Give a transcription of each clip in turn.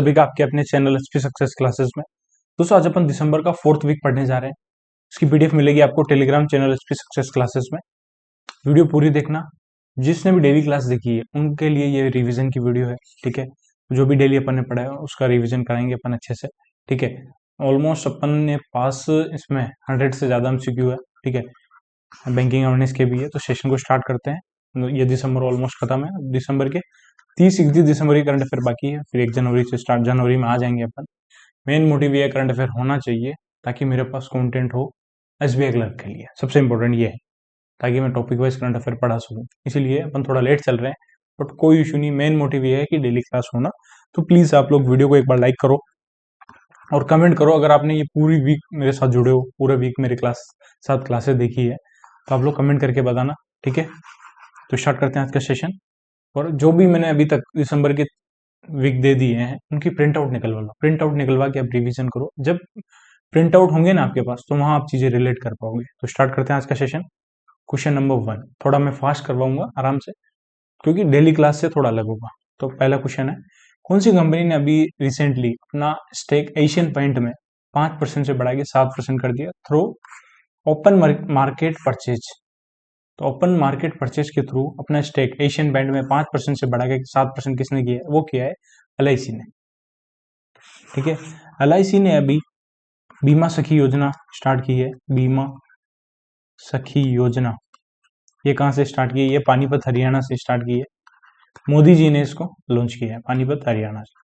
सभी का आपके अपने चैनल एचपी सक्सेस क्लासेस में। दोस्तों आज अपन दिसंबर का 4th वीक पढ़ने जा रहे हैं। इसकी पीडीएफ मिलेगी आपको Telegram channel HP success classes में। वीडियो पूरी देखना। जिसने भी डेली क्लास देखी है उनके लिए ये रिवीजन की वीडियो है। ठीक है, जो भी डेली अपन ने पढ़ा है उसका रिवीजन कराएंगे अपन अच्छे से। ठीक है, ऑलमोस्ट अपन ने पास इसमें 100 से ज्यादा एमसीक्यू है। ठीक है, बैंकिंग अवेयरनेस के भी है। तो सेशन को स्टार्ट करते हैं। ये दिसंबर ऑलमोस्ट खत्म है। दिसंबर के 30-31 दिसंबर की करंट अफेयर बाकी है, फिर 1 जनवरी से स्टार्ट, जनवरी में आ जाएंगे अपन। मेन मोटिव ये करंट अफेयर होना चाहिए ताकि मेरे पास कंटेंट हो एसबीआई क्लर्क के लिए। सबसे इंपॉर्टेंट ये है ताकि मैं टॉपिक वाइज करंट अफेयर पढ़ा सकूं। इसीलिए अपन थोड़ा लेट चल रहे हैं, बट कोई इशू नहीं। मेन मोटिव ये है कि डेली क्लास होना। तो प्लीज आप लोग वीडियो को एक बार लाइक करो और कमेंट करो। अगर आपने ये पूरी वीक मेरे साथ जुड़े हो, पूरे वीक मेरे साथ क्लासेस देखी है, तो आप लोग कमेंट करके बताना। ठीक है, तो स्टार्ट करते हैं आज का सेशन। और जो भी मैंने अभी तक दिसंबर के वीक दे दिए हैं उनकी प्रिंट आउट निकलवा लो। प्रिंट आउट निकलवा के आप रिवीजन करो। जब प्रिंट आउट होंगे ना आपके पास, तो वहां आप चीजें रिलेट कर पाओगे। तो स्टार्ट करते हैं आज का सेशन। क्वेश्चन नंबर 1 थोड़ा मैं फास्ट करवाऊंगा आराम से, क्योंकि डेली क्लास से थोड़ा अलग होगा। तो पहला क्वेश्चन है, कौन सी कंपनी ने अभी रिसेंटली अपना स्टेक एशियन पेंट में 5% से बढ़ा के 7% कर दिया थ्रू ओपन मार्केट परचेज। तो ओपन मार्केट परचेज के थ्रू अपना स्टेक एशियन पेंट में 5% से बढ़ा के 7% किसने किया है? वो किया है एलआईसी ने। ठीक है, एलआईसी ने अभी बीमा सखी योजना स्टार्ट की है। बीमा सखी योजना ये कहां से स्टार्ट की है? ये पानीपत हरियाणा से स्टार्ट की है। मोदी जी ने इसको लॉन्च किया है पानीपत हरियाणा से।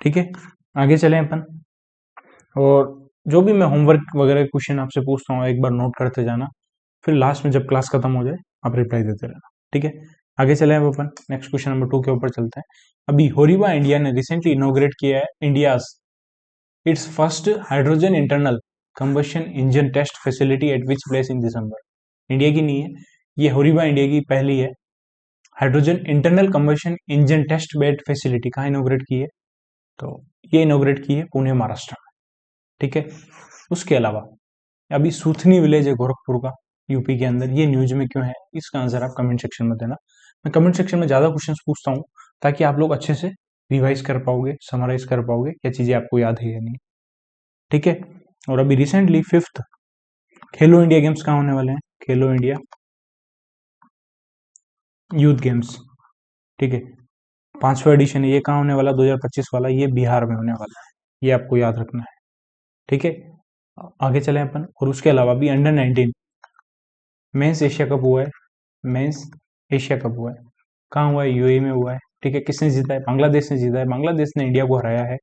ठीक है, आगे चले अपन। और जो भी मैं होमवर्क वगैरह क्वेश्चन आपसे पूछता हूँ एक बार नोट करते जाना, फिर लास्ट में जब क्लास खत्म हो जाए आप रिप्लाई देते रहना। ठीक है, आगे चले अब अपन नेक्स्ट क्वेश्चन नंबर 2 के ऊपर चलते हैं। अभी होरीबा इंडिया ने रिसेंटली इनोग्रेट किया है India's it's first hydrogen internal combustion engine test facility at which place in December. India की नहीं है ये, होरीबा इंडिया की पहली है hydrogen internal combustion engine test bed facility. कहाँ इनोग्रेट की है? तो ये इनोग्रेट की है पुणे महाराष्ट्र में। ठीक है, उसके अलावा अभी सुथनी विलेज है गोरखपुर का, यूपी के अंदर। ये न्यूज में क्यों है, इसका आंसर आप कमेंट सेक्शन में देना। मैं कमेंट सेक्शन में ज्यादा क्वेश्चंस पूछता हूँ ताकि आप लोग अच्छे से रिवाइज कर पाओगे, समराइज कर पाओगे क्या चीजें आपको याद है या नहीं। ठीक है, और अभी रिसेंटली 5th खेलो इंडिया गेम्स कहाँ होने वाले हैं? खेलो इंडिया यूथ गेम्स। ठीक है, 5वां एडिशन है, ये कहाँ होने वाला? 2025 वाला, ये बिहार में होने वाला है। ये आपको याद रखना है। ठीक है, आगे चले अपन। और उसके अलावा भी अंडर 19 मेंस एशिया कप हुआ है। मेंस एशिया कप हुआ है, कहाँ हुआ है? यूएई में हुआ है। ठीक है, किसने जीता है? बांग्लादेश ने जीता है। बांग्लादेश ने इंडिया को हराया है।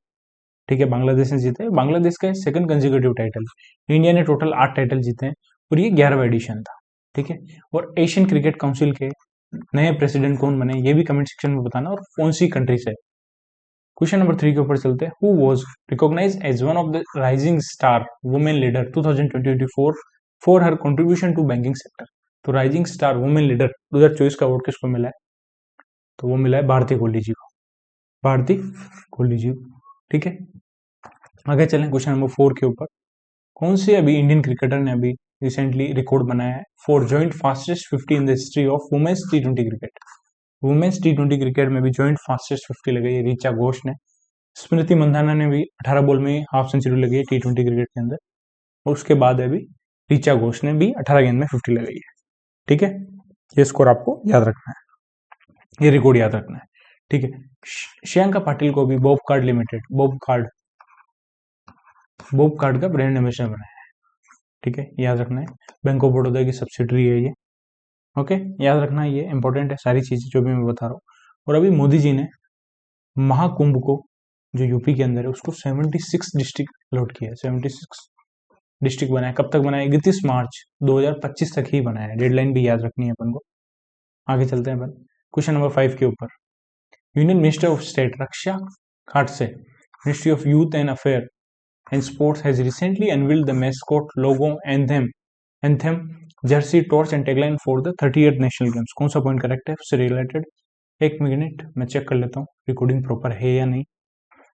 ठीक है, बांग्लादेश ने जीता है। बांग्लादेश का सेकंड कंसेक्यूटिव टाइटल। इंडिया ने टोटल 8 टाइटल जीते हैं और ये 11वां एडिशन था। ठीक है, और एशियन क्रिकेट काउंसिल के नए प्रेसिडेंट कौन बने ये भी कमेंट सेक्शन में बताना, और कौन सी कंट्री से। क्वेश्चन नंबर 3 के ऊपर चलते हैं। Who was recognised as one of the rising star women leader 2024 for her contribution to banking sector. तो राइजिंग स्टार वुमेन लीडर 2024 का अवार्ड किसको मिला है? तो वो मिला है भारती कोहली जी को। भारती कोहली जी। ठीक है, आगे चलें क्वेश्चन नंबर 4 के ऊपर। कौन से अभी इंडियन क्रिकेटर ने अभी रिसेंटली रिकॉर्ड बनाया है for joint fastest 50 in the history of women's टी20 क्रिकेट? वुमेन्स टी20 क्रिकेट में भी जॉइंट फास्टेस्ट 50 लगाई है ऋचा घोष ने। स्मृति मंदाना ने भी 18 बॉल में हाफ सेंचुरी लगाई है टी20 क्रिकेट के अंदर। और उसके बाद अभी ऋचा घोष ने भी 18 गेंद में 50 लगाई है। ठीक है, ये स्कोर आपको याद रखना है, ये रिकॉर्ड याद रखना है। ठीक है, श्रियंका पाटिल को भी Bob card limited, Bob card का ब्रांड एम्बेसडर बनाया है। ठीक है, याद रखना है। बैंक ऑफ बड़ौदा की सब्सिडरी है ये। ओके, याद रखना है, ये इंपॉर्टेंट है सारी चीजें जो भी मैं बता रहा हूँ। और अभी मोदी जी ने महाकुंभ को, जो यूपी के अंदर है, उसको 76 डिस्ट्रिक्ट अलॉट किया है। 76 डिस्ट्रिक्ट बनाया। कब तक बनाया? 31 मार्च 2025 तक ही बनाया है। डेडलाइन भी याद रखनी है अपन को। आगे चलते हैं अपन क्वेश्चन नंबर 5 के ऊपर। Union minister of state Raksha Khadse, ministry of youth and affair and sports has recently unveiled the mascot logo anthem jersey torch and tagline for the 38th national games. कौन सा पॉइंट करेक्ट है उससे related? एक minute मैं check कर लेता हूँ recording proper है या नहीं।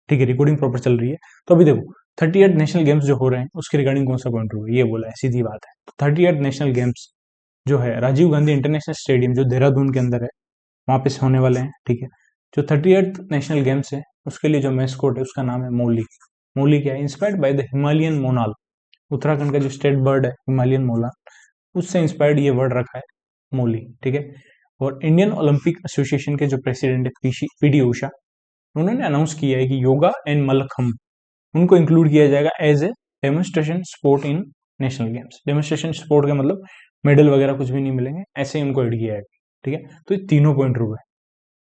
ठीक है, रिकॉर्डिंग प्रॉपर चल रही है। तो अभी देखो 38th नेशनल गेम्स जो हो रहे हैं उसके रिगार्डिंग कौन सा पॉइंट होगा, ये बोला है, सीधी बात है। तो 38th नेशनल गेम्स जो है राजीव गांधी इंटरनेशनल स्टेडियम जो देहरादून के अंदर है, वहां पे होने वाले हैं। ठीक है, जो 38th नेशनल गेम्स है उसके लिए जो मैस्कोट है उसका नाम है मोली। मोली क्या है? इंस्पायर्ड बाय द हिमालयन मोनाल, उत्तराखंड का जो स्टेट बर्ड है हिमालयन मोनाल, उससे इंस्पायर्ड ये वर्ड रखा है मोली, ठीक है। और इंडियन ओलंपिक एसोसिएशन के जो प्रेसिडेंट है पीटी उषा, उन्होंने अनाउंस किया है कि योगा एंड मल्लखम्ब उनको इंक्लूड किया जाएगा as a demonstration sport in national games. Demonstration sport का मतलब मेडल वगैरह कुछ भी नहीं मिलेंगे, ऐसे ही उनको ऐड किया है, ठीक है। तो ये तीनों पॉइंट रुक है।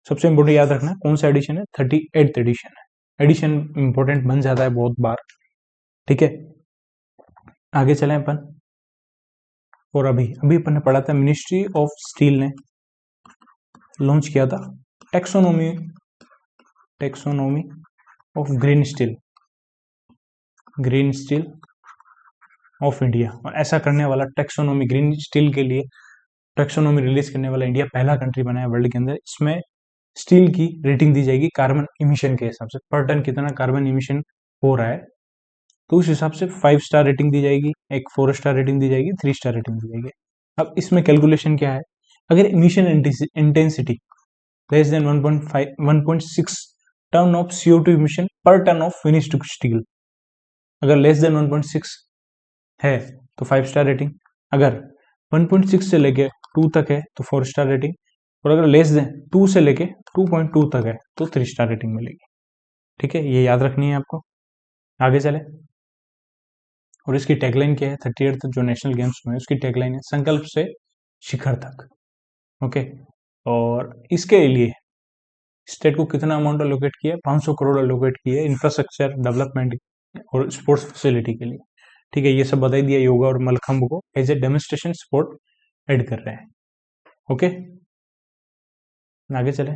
सबसे इंपोर्टेंट याद रखना कौन सा एडिशन है, 38th एडिशन है। एडिशन इंपोर्टेंट बन जाता है बहुत बार, ठीक है। आगे चलें अपन, और अभी अभी अपन ने पढ़ा था मिनिस्ट्री ऑफ स्टील ने लॉन्च किया था taxonomy of green steel of India. और ऐसा करने वाला टेक्सोनोमी ग्रीन स्टील के लिए टेक्सोनोमी रिलीज करने वाला इंडिया पहला कंट्री बना है वर्ल्ड के अंदर। इसमें स्टील की रेटिंग दी जाएगी कार्बन इमिशन के हिसाब से, पर टन कितना कार्बन इमिशन हो रहा है, तो उस हिसाब से 5 स्टार रेटिंग दी जाएगी, एक 4 स्टार रेटिंग दी जाएगी, 3 स्टार रेटिंग दी जाएगी। अब इसमें कैलकुलेशन क्या है, अगर emission intensity less than 1.6 tonne of CO2 emission पर टन ऑफ फिनिश्ड स्टील, अगर लेस देन 1.6 है तो 5 स्टार रेटिंग, अगर 1.6 से लेके 2 तक है तो 4 स्टार रेटिंग, और अगर लेस देन 2 से लेके 2.2 तक है तो 3 स्टार रेटिंग मिलेगी, ठीक है। ये याद रखनी है आपको। आगे चले, और इसकी टैगलाइन क्या है, 38th जो नेशनल गेम्स में उसकी टैगलाइन है संकल्प से शिखर तक, ओके। और इसके लिए स्टेट को कितना अमाउंट अलोकेट किया है, 500 करोड़ अलोकेट किया है इंफ्रास्ट्रक्चर डेवलपमेंट और स्पोर्ट्स फैसिलिटी के लिए, ठीक है। ये सब बता दिया, योगा और मलखम्ब को as a demonstration sport add कर रहे हैं, ओके। आगे चले,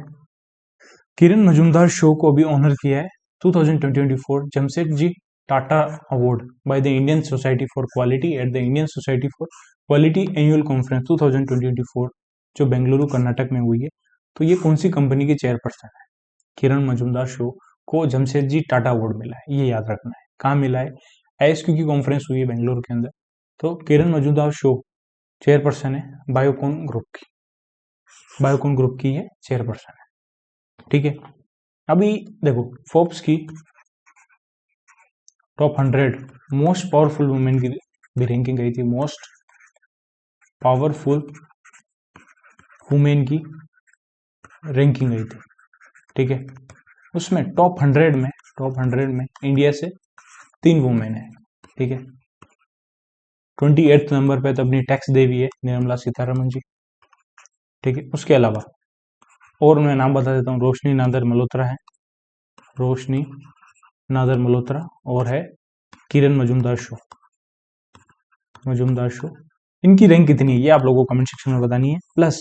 किरण मजूमदार शो को अभी ऑनर किया है 2024 Jamsetji Tata award by the Indian society for quality at the Indian society for quality annual conference 2024 जो बेंगलुरु कर्नाटक में हुई है। तो ये कौन सी कंपनी की चेयरपर्सन है? किरण मजूमदार शो को जमशेदजी टाटा अवार्ड मिला है, ये याद रखना है। कहाँ मिला है? ISQ की कॉन्फ्रेंस हुई है बेंगलुरु के अंदर, तो किरण मजूमदार शो चेयरपर्सन है बायोकॉन ग्रुप की ये चेयरपर्सन है, ठीक है। अभी देखो फोर्ब्स की टॉप 100 मोस्ट पावरफुल वुमेन की भी रैंकिंग गई थी, मोस्ट पावरफुल वुमेन की रैंकिंग गई थी, ठीक है। उसमें टॉप 100 में इंडिया से 3 वुमेन है, ठीक है। 28th नंबर पे तो अपनी टैक्स देवी है निर्मला सीतारमण जी, ठीक है। उसके अलावा और मैं नाम बता देता हूँ, रोशनी नादर मल्होत्रा है, और है किरण मजूमदार शो। इनकी रैंक कितनी है ये आप लोगों को कमेंट सेक्शन में बतानी है, प्लस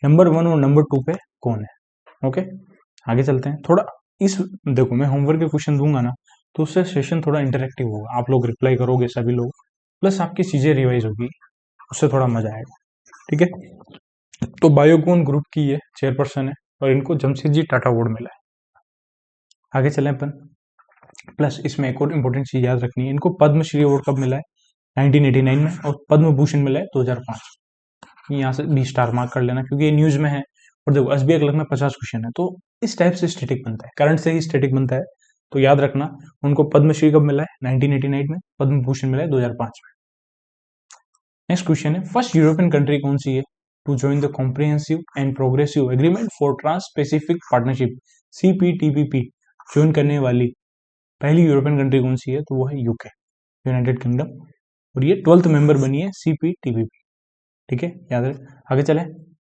नंबर 1 और नंबर 2 पे कौन है, ओके। आगे चलते हैं थोड़ा, इस देखो मैं होमवर्क के क्वेश्चन दूंगा ना, तो उससे सेशन थोड़ा इंटरेक्टिव होगा, आप लोग रिप्लाई करोगे सभी लोग, प्लस आपकी चीजें रिवाइज होगी, उससे थोड़ा मजा आएगा, ठीक है। तो बायोकॉन ग्रुप की ये चेयरपर्सन है और इनको जमशेदजी टाटा अवार्ड मिला है। आगे चलें अपन, प्लस इसमें एक और इम्पोर्टेंट चीज याद रखनी है, इनको पद्मश्री अवार्ड कब मिला है? 1989 में, और पद्म भूषण मिला है 2005। यहाँ से 20 स्टार मार्क कर लेना क्योंकि ये न्यूज में है। और देखो SBI क्लर्क में 50 क्वेश्चन है, तो इस टाइप से स्टैटिक बनता है, करंट से ही स्टैटिक बनता है, तो याद रखना उनको पद्मश्री कब मिला है? 1989 में, पद्म भूषण मिला है 2005 में। नेक्स्ट क्वेश्चन है, फर्स्ट यूरोपियन कंट्री कौन सी है to join the comprehensive and progressive agreement for trans Pacific partnership CPTPP join करने वाली पहली यूरोपियन कंट्री कौन सी है? तो वो है यूके, यूनाइटेड किंगडम, और ये 12th मेंबर बनी है CPTPP, ठीक है, याद रहे। आगे चले,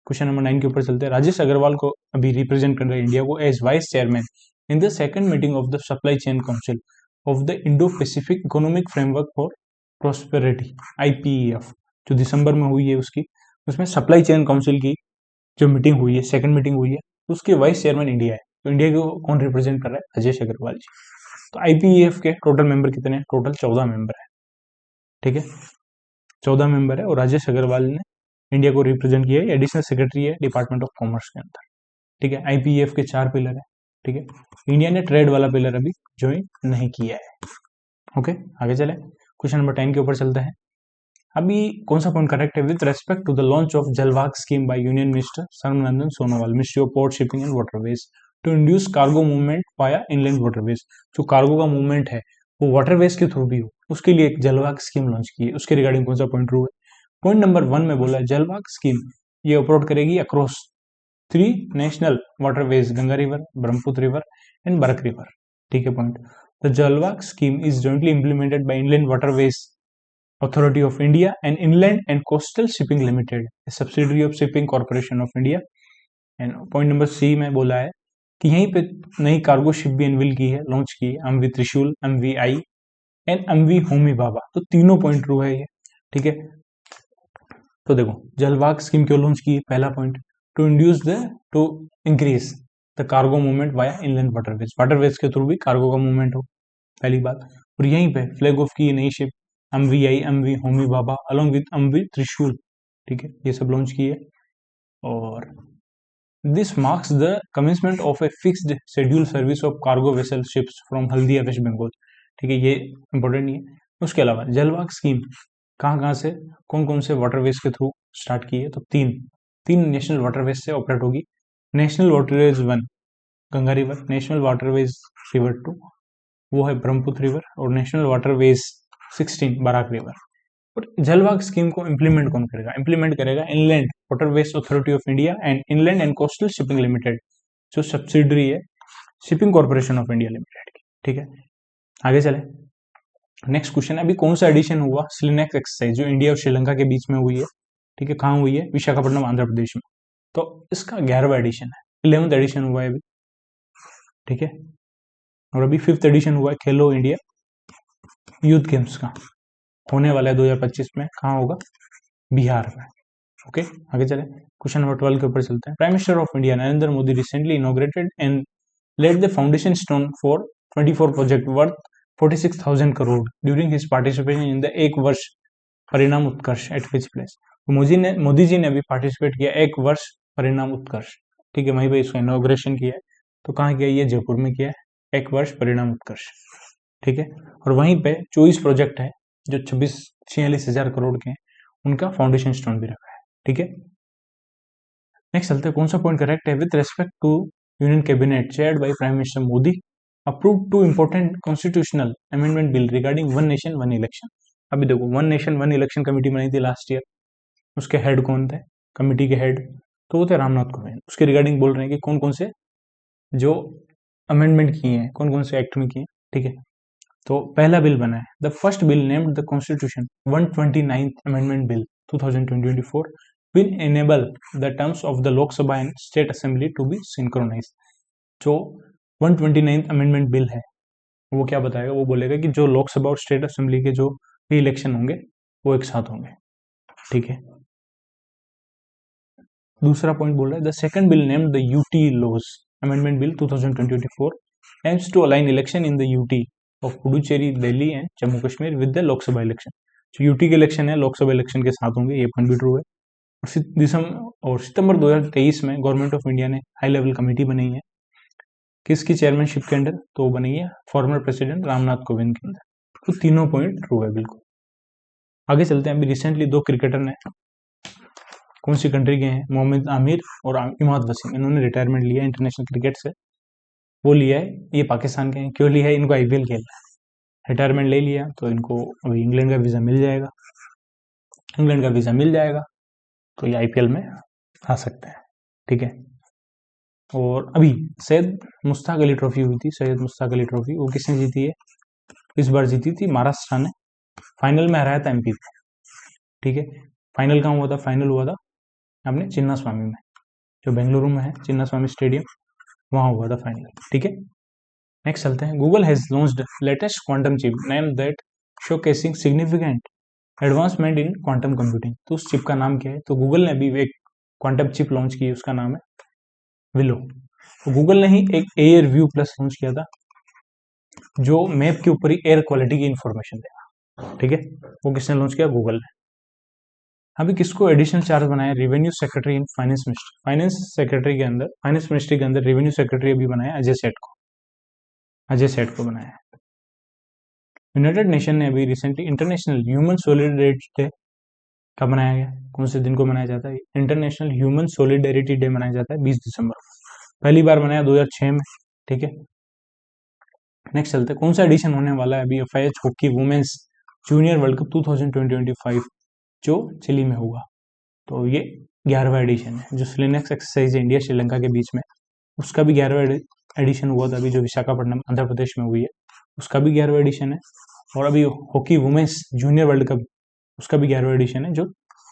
क्वेश्चन नंबर 9 के ऊपर चलते हैं। राजेश अग्रवाल को अभी रिप्रेजेंट कर रहे हैं इंडिया को as vice chairman in the second meeting of the supply chain council of the Indo Pacific economic framework for prosperity IPEF, जो दिसंबर में हुई है उसमें सप्लाई चेन काउंसिल की जो मीटिंग हुई है, सेकंड मीटिंग हुई है, उसके वाइस चेयरमैन इंडिया है। तो इंडिया को कौन रिप्रेजेंट कर रहा है? राजेश अग्रवाल जी। तो IPEF के टोटल मेंबर कितने हैं? टोटल 14 मेंबर है, ठीक है, 14 मेंबर है, और राजेश अग्रवाल ने इंडिया को रिप्रेजेंट किया है, एडिशनल सेक्रेटरी है डिपार्टमेंट ऑफ कॉमर्स के अंदर, ठीक है। IPEF के 4 पिलर है, ठीक है। इंडिया ने ट्रेड वाला पिलर अभी ज्वाइन नहीं किया है, ओके। आगे चले, क्वेश्चन नंबर 10 के ऊपर चलते हैं। अभी कौन सा पॉइंट करेक्ट है? With respect to the launch of Jalvahak scheme by union minister Sarbananda Sonowal, ministry of port shipping and waterways to induce cargo movement via inland waterways. जो कार्गो का मूवमेंट है वो वाटरवेज के थ्रू भी हो, उसके लिए एक जलवाग स्कीम लॉन्च की है। उसके रिगार्डिंग कौन सा पॉइंट ट्रू है? पॉइंट नंबर 1 में बोला है जलवाग स्कीम ये ऑपरेट करेगी across 3 national waterways, Ganga river, Brahmaputra river and Barak river. ठीक है point. The Jalvahak scheme is jointly implemented by inland waterways authority of India and inland and coastal shipping limited, subsidiary of shipping corporation of India. And point number C में बोला है कि यहीं पे नई cargo ship भी अनवील की है, लॉन्च की है, MV Trishul, MV Aai and MV Homi Bhabha. तो तीनों पॉइंट ट्रू है ये। ठीक है, तो देखो जलवाग स्कीम क्यों लॉन्च की? पहला point, to increase the cargo movement via inland waterways, waterways के थ्रू भी कार्गो का मूवमेंट हो, पहली बात। और यहीं पे फ्लैग ऑफ की नई ship MV I, MV Homi Bhabha along with MV Trishul. ठीक है, ये सब लॉन्च की है। और this marks the commencement of a fixed schedule service of cargo vessel ships from Haldia West Bengal. ठीक है, ये इंपॉर्टेंट नहीं है। उसके अलावा जलवाग स्कीम कहाँ कहाँ से, कौन कौन से वाटरवेज के थ्रू स्टार्ट की है? तो तीन नेशनल वाटरवेज से ऑपरेट होगी। National waterways 1 Ganga river, national waterways river 2 वो है ब्रह्मपुत्र रिवर, और नेशनल वाटरवेज 16 बराक रिवर। और जलवाग स्कीम को इंप्लीमेंट कौन करेगा? इंप्लीमेंट करेगा inland waterways authority of India and inland and coastal shipping limited, जो सब्सिडरी है shipping corporation of India limited की। ठीक है, आगे चले। नेक्स्ट क्वेश्चन, अभी कौन सा एडिशन हुआ स्लिनेक्स एक्सरसाइज जो इंडिया और श्रीलंका के बीच में हुई है? ठीक है, कहाँ हुई है? विशाखापट्टनम आंध्र प्रदेश में। तो इसका 11वां एडिशन है, 11th एडिशन हुआ है अभी। ठीक है, और अभी 5th एडिशन हुआ है खेलो इंडिया यूथ गेम्स का, होने वाला है 2025 में। कहाँ होगा? बिहार में। ओके, आगे चले। क्वेश्चन नंबर 12 के ऊपर चलते हैं। Prime minister of India Narendra Modi recently inaugurated and laid the foundation stone for 24 project worth 46,000 crore during his participation in the एक वर्ष परिणाम उत्कर्ष at which place? Modi ji ने अभी पार्टिसिपेट किया एक वर्ष परिणाम उत्कर्ष। ठीक है, वहीं पे इसका इनॉग्रेशन किया है। तो कहाँ किया? ये जयपुर में किया है, एक वर्ष परिणाम उत्कर्ष। ठीक है, और वहीं पे 24 प्रोजेक्ट है जो 46,000 करोड़ के हैं, उनका फाउंडेशन स्टोन भी रखा है। ठीक है, नेक्स्ट चलते हैं। कौन सा पॉइंट करेक्ट है? With respect to union cabinet chaired by prime minister Modi approve two important constitutional amendment bill regarding one nation one election. अभी देखो, one nation one election committee बनाई थी लास्ट ईयर, उसके हेड कौन थे? कमेटी के head तो वो थे रामनाथ कोविंद। उसके रिगार्डिंग बोल रहे हैं कि कौन कौन से जो अमेंडमेंट किए हैं, कौन कौन से एक्ट में किए हैं। ठीक है, तो पहला बिल बना है the first bill named the constitution 129th amendment bill 2024 will enable the terms of the Lok Sabha and State Assembly to be synchronized। जो 129th अमेंडमेंट बिल है वो क्या बताएगा? वो बोलेगा कि जो लोकसभा और स्टेट असेंबली के जो भी इलेक्शन होंगे वो एक साथ होंगे। ठीक है, दूसरा पॉइंट बोल रहा है the second bill named the UT laws amendment bill 2024 aims to align election in the UT of Puducherry, Delhi and Jammu Kashmir with the Lok Sabha election. जो यूटी के इलेक्शन है लोकसभा इलेक्शन के साथ होंगे, ये पॉइंट भी ट्रू है। और सितंबर 2023 में गवर्नमेंट ऑफ इंडिया ने हाई लेवल कमेटी बनाई है, किसकी चेयरमैनशिप के अंडर? तो बनी है फॉर्मर प्रेसिडेंट रामनाथ कोविंद के अंदर। तो तीनों पॉइंट ट्रू है बिल्कुल। आगे चलते हैं। अभी रिसेंटली 2 क्रिकेटर ने कौन सी कंट्री के हैं? मोहम्मद आमिर और इमाद वसीम, इन्होंने रिटायरमेंट लिया इंटरनेशनल क्रिकेट से। वो लिया है, ये पाकिस्तान के हैं। क्यों लिया है? इनको आईपीएल खेलना है, रिटायरमेंट ले लिया तो इनको अभी इंग्लैंड का वीजा मिल जाएगा। इंग्लैंड का वीजा मिल जाएगा तो ये आईपीएल में आ सकते हैं। ठीक है, और अभी सैयद मुश्ताक अली ट्रॉफी हुई थी, सैयद मुश्ताक अली ट्रॉफी वो किसने जीती है? इस बार जीती थी महाराष्ट्र ने, फाइनल में हराया था एमपी को। ठीक है, फाइनल कहाँ हुआ था? फाइनल हुआ था अपने चिन्ना स्वामी में, जो बेंगलुरु में है चिन्ना स्वामी स्टेडियम, वहां हुआ था फाइनल। ठीक है, नेक्स्ट चलते हैं। Google has launched latest quantum chip name that showcasing significant advancement in quantum computing. तो उस चिप का नाम क्या है? तो गूगल ने अभी एक क्वांटम चिप लॉन्च की, उसका नाम है विलो। तो गूगल ने ही एक एयर व्यू प्लस लॉन्च किया था, जो मैप के ऊपर ही एयर क्वालिटी की इंफॉर्मेशन देगा। ठीक है, वो किसने लॉन्च किया? गूगल ने। अभी किसको एडिशनल चार्ज बनाया? Revenue secretary in finance ministry. Finance secretary के अंदर, फाइनेंस मिनिस्ट्री के अंदर रेवेन्यू सेक्रेटरी अभी बनाया अजय सेठ को, अजय सेठ को बनाया। यूनाइटेड नेशन ने अभी recently international human solidarity day कब मनाया गया? कौन से दिन को मनाया जाता है? इंटरनेशनल ह्यूमन सोलिडेरिटी डे मनाया जाता है 20 दिसंबर को। पहली बार बनाया 2006 में। ठीक है, नेक्स्ट चलते हैं, कौन सा एडिशन होने वाला है अभी FIH hockey women's junior world cup 2025 जो चिली में होगा। तो ये 11वां एडिशन है। जो स्लिनेक्स एक्सरसाइज इंडिया श्रीलंका के बीच में, उसका भी 11वां एडिशन हुआ था अभी, जो विशाखापट्टनम आंध्र प्रदेश में हुई है, उसका भी 11वां एडिशन है। और अभी hockey women's junior world cup, उसका भी 11वां एडिशन है, जो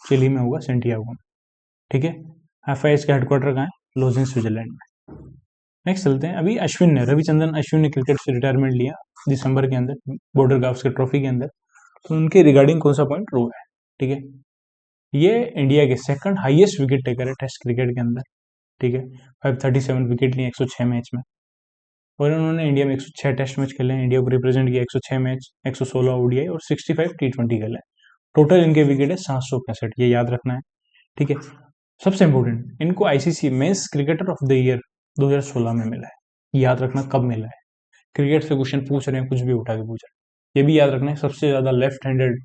चिली में होगा, सेंटियागो में। ठीक है, एफआईएच का हेडक्वार्टर कहाँ है? लोजेन, स्विट्जरलैंड में। नेक्स्ट चलते हैं, अभी रविचंद्रन अश्विन ने क्रिकेट से रिटायरमेंट लिया दिसंबर के अंदर, बॉर्डर गावस्कर ट्रॉफी के अंदर। तो उनके रिगार्डिंग कौन सा पॉइंट रो है? ठीक है, ये इंडिया के सेकंड हाईएस्ट विकेट टेकर है टेस्ट क्रिकेट के अंदर। ठीक है, 537 विकेट लिए 106 मैच में। और उन्होंने इंडिया में 106 टेस्ट मैच खेले हैं, इंडिया को रिप्रेजेंट किया 106 मैच, 116 ओडीआई और 65 टी20 खेले। टोटल इनके विकेट है 765, ये याद रखना है। ठीक है, सबसे इंपॉर्टेंट, इनको ICC men's cricketer of the year 2016 में मिला है। याद रखना कब मिला है, क्रिकेट से क्वेश्चन पूछ रहे हैं, कुछ भी उठा के पूछ रहे हैं, ये भी याद रखना है। सबसे ज्यादा लेफ्ट हैंडेड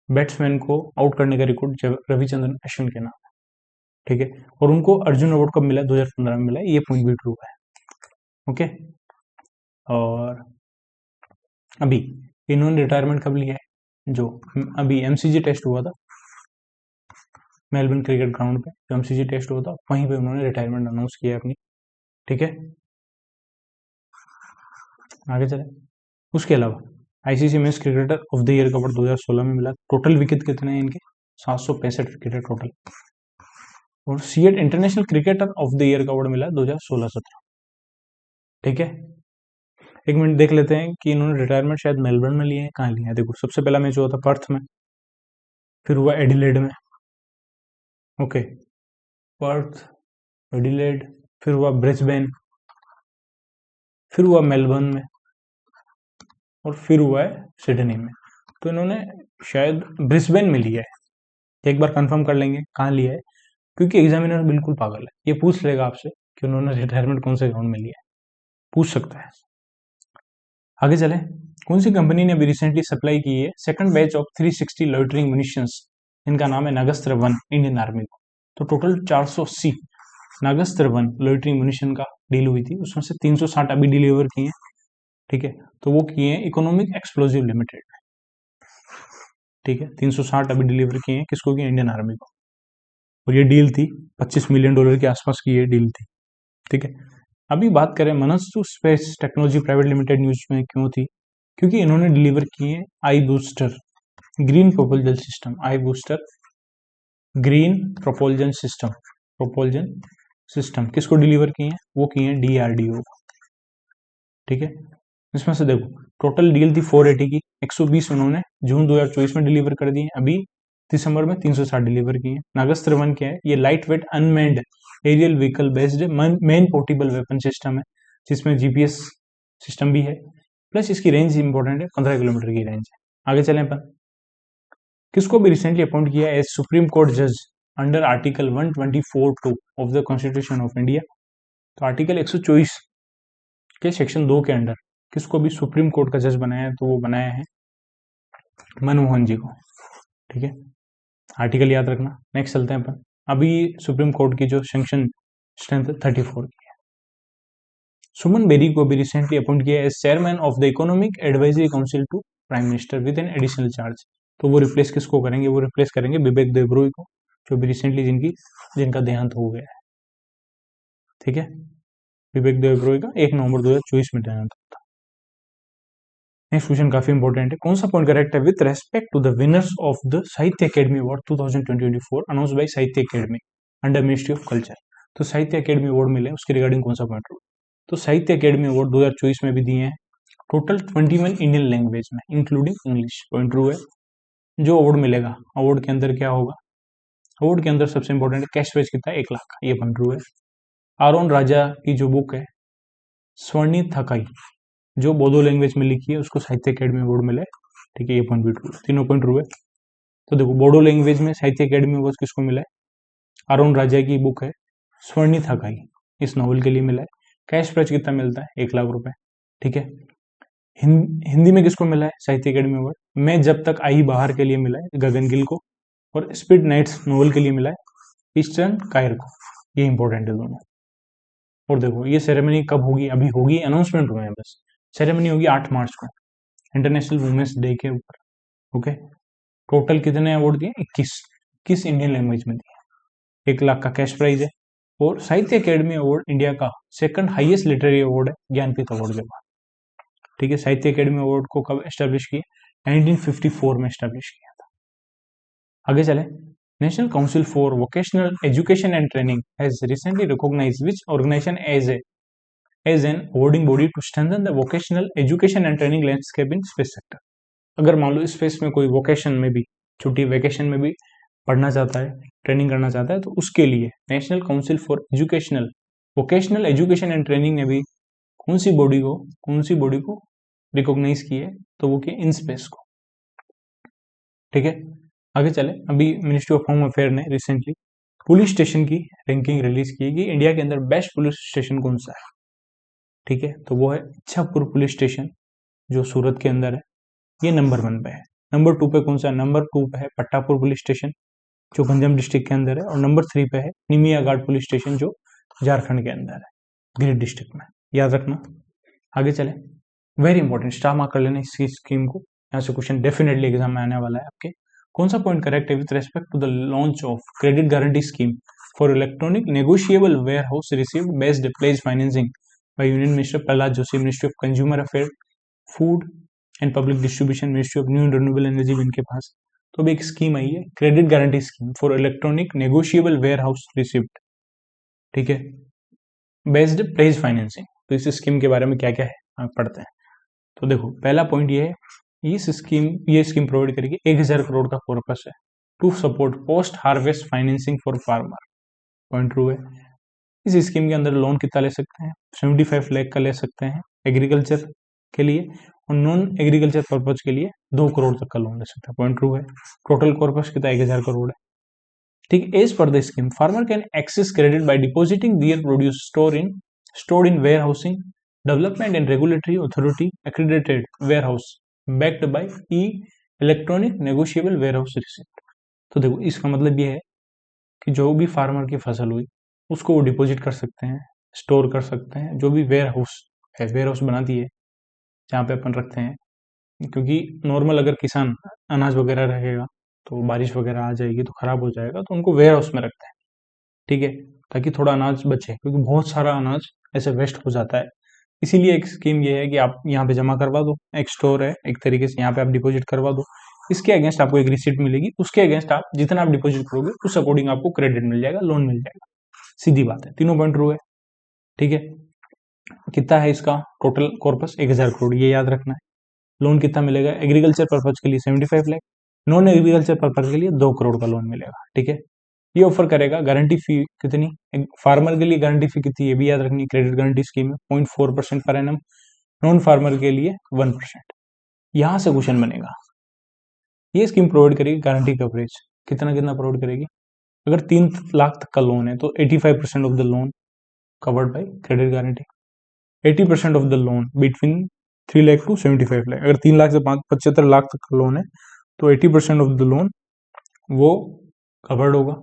बैट्समैन को आउट करने का रिकॉर्ड रविचंद्रन अश्विन के नाम है। ठीक है, और उनको अर्जुन अवार्ड कब मिला है? 2015 में मिला है, ये पॉइंट भी ट्रू है। ओके, और अभी इन्होंने रिटायरमेंट कब लिया है? जो अभी एमसीजी टेस्ट हुआ था मेलबर्न क्रिकेट ग्राउंड पे, जो एमसीजी टेस्ट हुआ था, वहीं पे उन्होंने रिटायरमेंट अनाउंस किया अपनी। ठीक है, आगे चले। उसके अलावा ICC men's cricketer of the year का अवार्ड 2016 में मिला। टोटल विकेट कितने हैं इनके? 765 विकेट है टोटल। और CEAT international cricketer of the year का अवार्ड मिला 2016-17। ठीक है, एक मिनट देख लेते हैं कि इन्होंने रिटायरमेंट शायद मेलबर्न में लिए हैं, कहाँ लिए हैं। देखो, सबसे पहला मैच हुआ था पर्थ में, फिर हुआ एडिलेड में। ओके, पर्थ, एडिलेड, फिर हुआ ब्रिस्बेन, फिर हुआ मेलबर्न में, और फिर हुआ है सिडनी में। तो इन्होंने शायद ब्रिस्बेन में लिया है। एक बार कंफर्म कर लेंगे कहाँ लिया है, क्योंकि एग्जामिनर बिल्कुल पागल है, ये पूछ लेगा आपसे कि उन्होंने रिटायरमेंट कौन से ग्राउंड में लिया है, पूछ सकता है। आगे चले, कौन सी कंपनी ने अभी रिसेंटली सप्लाई की है second batch of 360 loitering munitions? इनका नाम है नागस्त्र 1 इंडियन आर्मी को। तो टोटल 480 नागस्त्र 1 लॉइटरिंग म्यूनिशन का डील हुई थी, उसमें से 360 अभी डिलीवर किए हैं। ठीक है, तो वो किए हैं इकोनॉमिक एक्सप्लोजिव लिमिटेड। ठीक है, 360 अभी डिलीवर किए हैं, किसको किए? इंडियन आर्मी को। और ये डील थी $25 मिलियन के आसपास की, ये डील थी। ठीक है, अभी बात करें Manastu space technology private limited news में क्यों थी? क्योंकि इन्होंने डिलीवर किए I booster green propulsion system, I booster green propulsion system किसको डिलीवर किए हैं? वो किए हैं डीआरडीओ। ठीक है, इसमें से देखो, टोटल डील थी 480 की, 120 उन्होंने जून 2024 में डिलीवर कर दिए, अभी दिसंबर में 360 डिलीवर किए। नागस्त्र 1 क्या है? ये light weight unmanned aerial vehicle based man portable weapon system है, जिसमें जीपीएस सिस्टम भी है, प्लस इसकी रेंज इंपॉर्टेंट है, 15 किलोमीटर की रेंज है। आगे चलें अपन, किसको भी रिसेंटली अपॉइंट किया एज सुप्रीम कोर्ट जज under article 124(2) of the constitution of India? तो आर्टिकल 124 के सेक्शन 2 के अंडर किसको भी सुप्रीम कोर्ट का जज बनाया है? तो वो बनाया है मनमोहन जी को। ठीक है, आर्टिकल याद रखना। नेक्स्ट चलते हैं अपन, अभी सुप्रीम कोर्ट की जो सैंक्शन स्ट्रेंथ 34 की है। सुमन बेरी को भी रिसेंटली अपॉइंट किया as chairman of the economic advisory council to prime minister with an additional charge. तो वो रिप्लेस किसको करेंगे? वो रिप्लेस करेंगे विवेक देबरॉय को, जो भी रिसेंटली जिनका देहांत हो गया है। ठीक है, विवेक देबरॉय का 1 नवंबर 2024 में देहांत होता है। नेक्स्ट क्वेश्चन काफी इंपॉर्टेंट है, कौन सा पॉइंट करेक्ट है? With respect to the winners of the Sahitya Akademi award 2024 announce by Sahitya Akademi under ministry of culture. तो साहित्य अकेडमी अवार्ड मिले, उसके रिगार्डिंग कौन सा पॉइंट हो? तो साहित्य अकेडमी अवार्ड 2024 में भी दिए हैं, टोटल 21 इंडियन लैंग्वेज में इंक्लूडिंग इंग्लिश। पॉइंट ट्रू है। जो अवार्ड मिलेगा, अवार्ड के अंदर क्या होगा? अवार्ड के अंदर सबसे इंपॉर्टेंट है कैश प्राइज कितना है? 1 लाख का, ये पॉइंट ट्रू है। आरोन राजा की जो बुक है स्वर्णी थकाई, जो बोडो लैंग्वेज में लिखी है, उसको साहित्य अकेडमी अवार्ड मिला है। ठीक है, ये पॉइंट भी ट्रू है, तीनों पॉइंट ट्रू है। तो देखो, बोडो लैंग्वेज में साहित्य अकेडमी अवार्ड किसको मिला है? अरुण राजा की बुक है स्वर्णी थकाई, इस नॉवल के लिए मिला है। कैश प्राइज कितना मिलता है? 1 लाख रुपए। ठीक है, हिंदी में किसको मिला है साहित्य अकेडमी अवार्ड? मैं जब तक आई बाहर के लिए मिला है गगन गिल को, और स्पीड नाइट्स नॉवल के लिए मिला है ईस्टर्न कायर को। ये इंपॉर्टेंट है दोनों। और देखो ये सेरेमनी कब होगी, अभी होगी, अनाउंसमेंट हुए हैं बस। सेरेमनी होगी 8 मार्च को, इंटरनेशनल वुमेन्स डे के ऊपर। ओके, टोटल कितने अवार्ड दिए? 21 इंडियन लैंग्वेज में दिए। 1 लाख का कैश प्राइज है। और साहित्य अकेडमी अवार्ड इंडिया का सेकंड हाईएस्ट लिटरेरी अवार्ड है ज्ञानपीठ अवार्ड के बाद। ठीक है, साहित्य अकेडमी अवार्ड को कब एस्टेब्लिश किया? 1954 में एस्टेब्लिश किया था। आगे चले, national council for vocational education and training has recently recognised which organisation as an awarding body to strengthen the vocational education and training landscape in space sector. अगर मान लो स्पेस में कोई वोकेशन में भी, छुट्टी वेकेशन में भी पढ़ना चाहता है, ट्रेनिंग करना चाहता है, तो उसके लिए national council for vocational education and training ने भी कौन सी बॉडी को रिकॉग्नाइज की है? तो वो इन स्पेस को। ठीक है, आगे चले। अभी मिनिस्ट्री ऑफ होम अफेयर ने रिसेंटली पुलिस स्टेशन की रैंकिंग रिलीज की कि इंडिया के अंदर बेस्ट पुलिस स्टेशन कौन सा है। ठीक है, तो वो है इच्छापुर पुलिस स्टेशन जो सूरत के अंदर है, ये नंबर 1 पे है। नंबर 2 पे कौन सा? नंबर 2 पे है पट्टापुर पुलिस स्टेशन जो पंजाब डिस्ट्रिक्ट के अंदर है। और नंबर 3 पे है निमियाघाट पुलिस स्टेशन जो झारखंड के अंदर है, गिरिडीह डिस्ट्रिक्ट में। याद रखना। आगे चले, वेरी इंपॉर्टेंट, स्टार मार्क कर लेना इस स्कीम को, यहाँ से क्वेश्चन डेफिनेटली एग्जाम में आने वाला है आपके। कौन सा पॉइंट करेक्ट है with respect to the launch of credit guarantee scheme for electronic negotiable warehouse received based pledge financing by union minister Prahlad Joshi, ministry of consumer affair, food and public distribution, ministry of new and renewable energy भी इनके पास। तो अभी एक scheme आई है, credit guarantee scheme for electronic negotiable warehouse receipt. ठीक है, बेस्ड प्लेज फाइनेंसिंग। तो इस स्कीम के बारे में क्या क्या है आप पढ़ते हैं। तो देखो, पहला पॉइंट ये है, ये स्कीम प्रोवाइड करेगी 1000 करोड़ का कॉर्पस है to support post harvest financing for farmer. Point true है। इस स्कीम के अंदर लोन कितना ले सकते हैं? 75 लाख का ले सकते हैं एग्रीकल्चर के लिए, और नॉन एग्रीकल्चर पर्पज के लिए 2 करोड़ तक का लोन ले सकते हैं। पॉइंट ट्रू है। टोटल कॉर्पस कितना? 1000 करोड़ है। ठीक, as per the scheme farmer can access credit by depositing their produce stored in warehousing development and regulatory authority accredited warehouse backed by electronic negotiable warehouse receipt। तो देखो, इसका मतलब ये है कि जो भी फार्मर की फसल हुई उसको वो डिपॉजिट कर सकते हैं, स्टोर कर सकते हैं, जो भी वेयर हाउस बनाती है जहाँ पे अपन रखते हैं। क्योंकि नॉर्मल अगर किसान अनाज वगैरह रखेगा तो बारिश वगैरह आ जाएगी तो खराब हो जाएगा, तो उनको वेयर हाउस में रखते हैं। ठीक है, ताकि थोड़ा अनाज बचे, क्योंकि बहुत सारा अनाज ऐसे वेस्ट हो जाता है। इसीलिए एक स्कीम ये है कि आप यहाँ पे जमा करवा दो, एक स्टोर है एक तरीके से, यहाँ पे आप डिपॉजिट करवा दो, इसके अगेंस्ट आपको एक रिसीट मिलेगी, उसके अगेंस्ट आप जितना आप डिपॉजिट करोगे उस अकॉर्डिंग आपको क्रेडिट मिल जाएगा, लोन मिल जाएगा। सीधी बात है, तीनों पॉइंट ट्रू है। ठीक है, कितना है इसका टोटल कॉर्पस? 1000 करोड़, ये याद रखना है। लोन कितना मिलेगा? एग्रीकल्चर पर्पज के लिए 75 लाख, नॉन एग्रीकल्चर पर्पज के लिए 2 करोड़ का लोन मिलेगा। ठीक है, ये ऑफर करेगा। गारंटी फी कितनी? फार्मर के लिए गारंटी फी कितनी, ये भी याद रखनी। क्रेडिट गारंटी स्कीम में 0.4% पर एनम, नॉन फार्मर के लिए 1%। यहां से क्वेश्चन बनेगा, ये स्कीम प्रोवाइड करेगी गारंटी कवरेज कितना कितना प्रोवाइड करेगी? अगर 3 लाख तक का लोन है तो 85% of the loan covered by credit guarantee, 80% of the loan between 3 lakh to 75 lakh. अगर 3 लाख से 75 लाख तक का लोन है तो 80% ऑफ द लोन वो कवर्ड होगा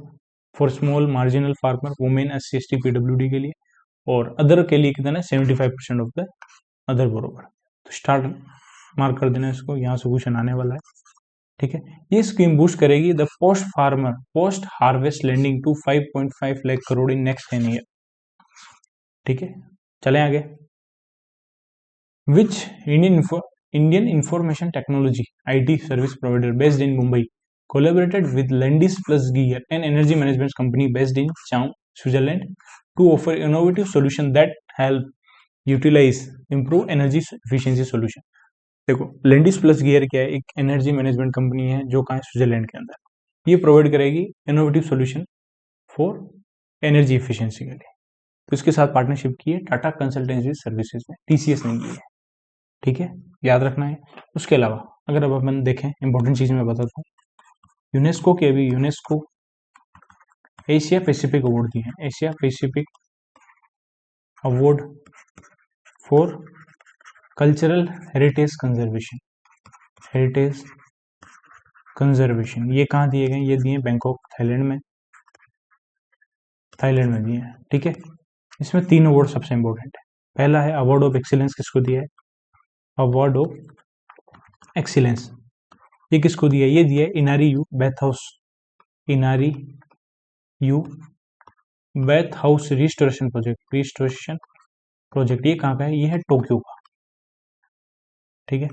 for small marginal farmer, women, SC ST PWD के लिए। और अदर के लिए कितना है? 75% ऑफ द अदर बरोबर। तो स्टार्ट मार्क कर देना इसको, यहाँ से क्वेश्चन आने वाला है। ठीक है, ये स्कीम बूस्ट करेगी the post harvest landing to 5.5 lakh crore in next 10 year. ठीक है, चलें आगे। Which Indian information technology IT service provider based in Mumbai collaborated with Lendis Plus Gear, an energy management company based in Chaum, Switzerland, to offer innovative solutions that help utilize improve energy efficiency solution। देखो, Lendis Plus Gear क्या है? एक energy management company है जो कहाँ है? Switzerland के अंदर। ये प्रोवाइड करेगी innovative solution for energy efficiency के लिए। तो इसके साथ पार्टनरशिप की है टाटा कंसल्टेंसी सर्विसेज में, TCS ने की है। ठीक है, याद रखना है। उसके अलावा अगर अब अपन देखें, इंपॉर्टेंट चीज मैं बताता हूँ। यूनेस्को के अभी यूनेस्को एशिया पैसिफिक अवार्ड दिए हैं, Asia Pacific award for cultural heritage conservation. ये कहाँ दिए गए? ये दिए बैंकॉक थाईलैंड में दिए हैं। ठीक है, इसमें 3 अवार्ड सबसे इंपॉर्टेंट है। पहला है अवार्ड ऑफ एक्सीलेंस, किसको दिया है? अवार्ड ऑफ एक्सीलेंस ये किसको दिया है? ये दिया है Inari Yu bathhouse, Inari Yu bathhouse restoration project. ये कहाँ का है? ये है टोक्यो का, ठीक है।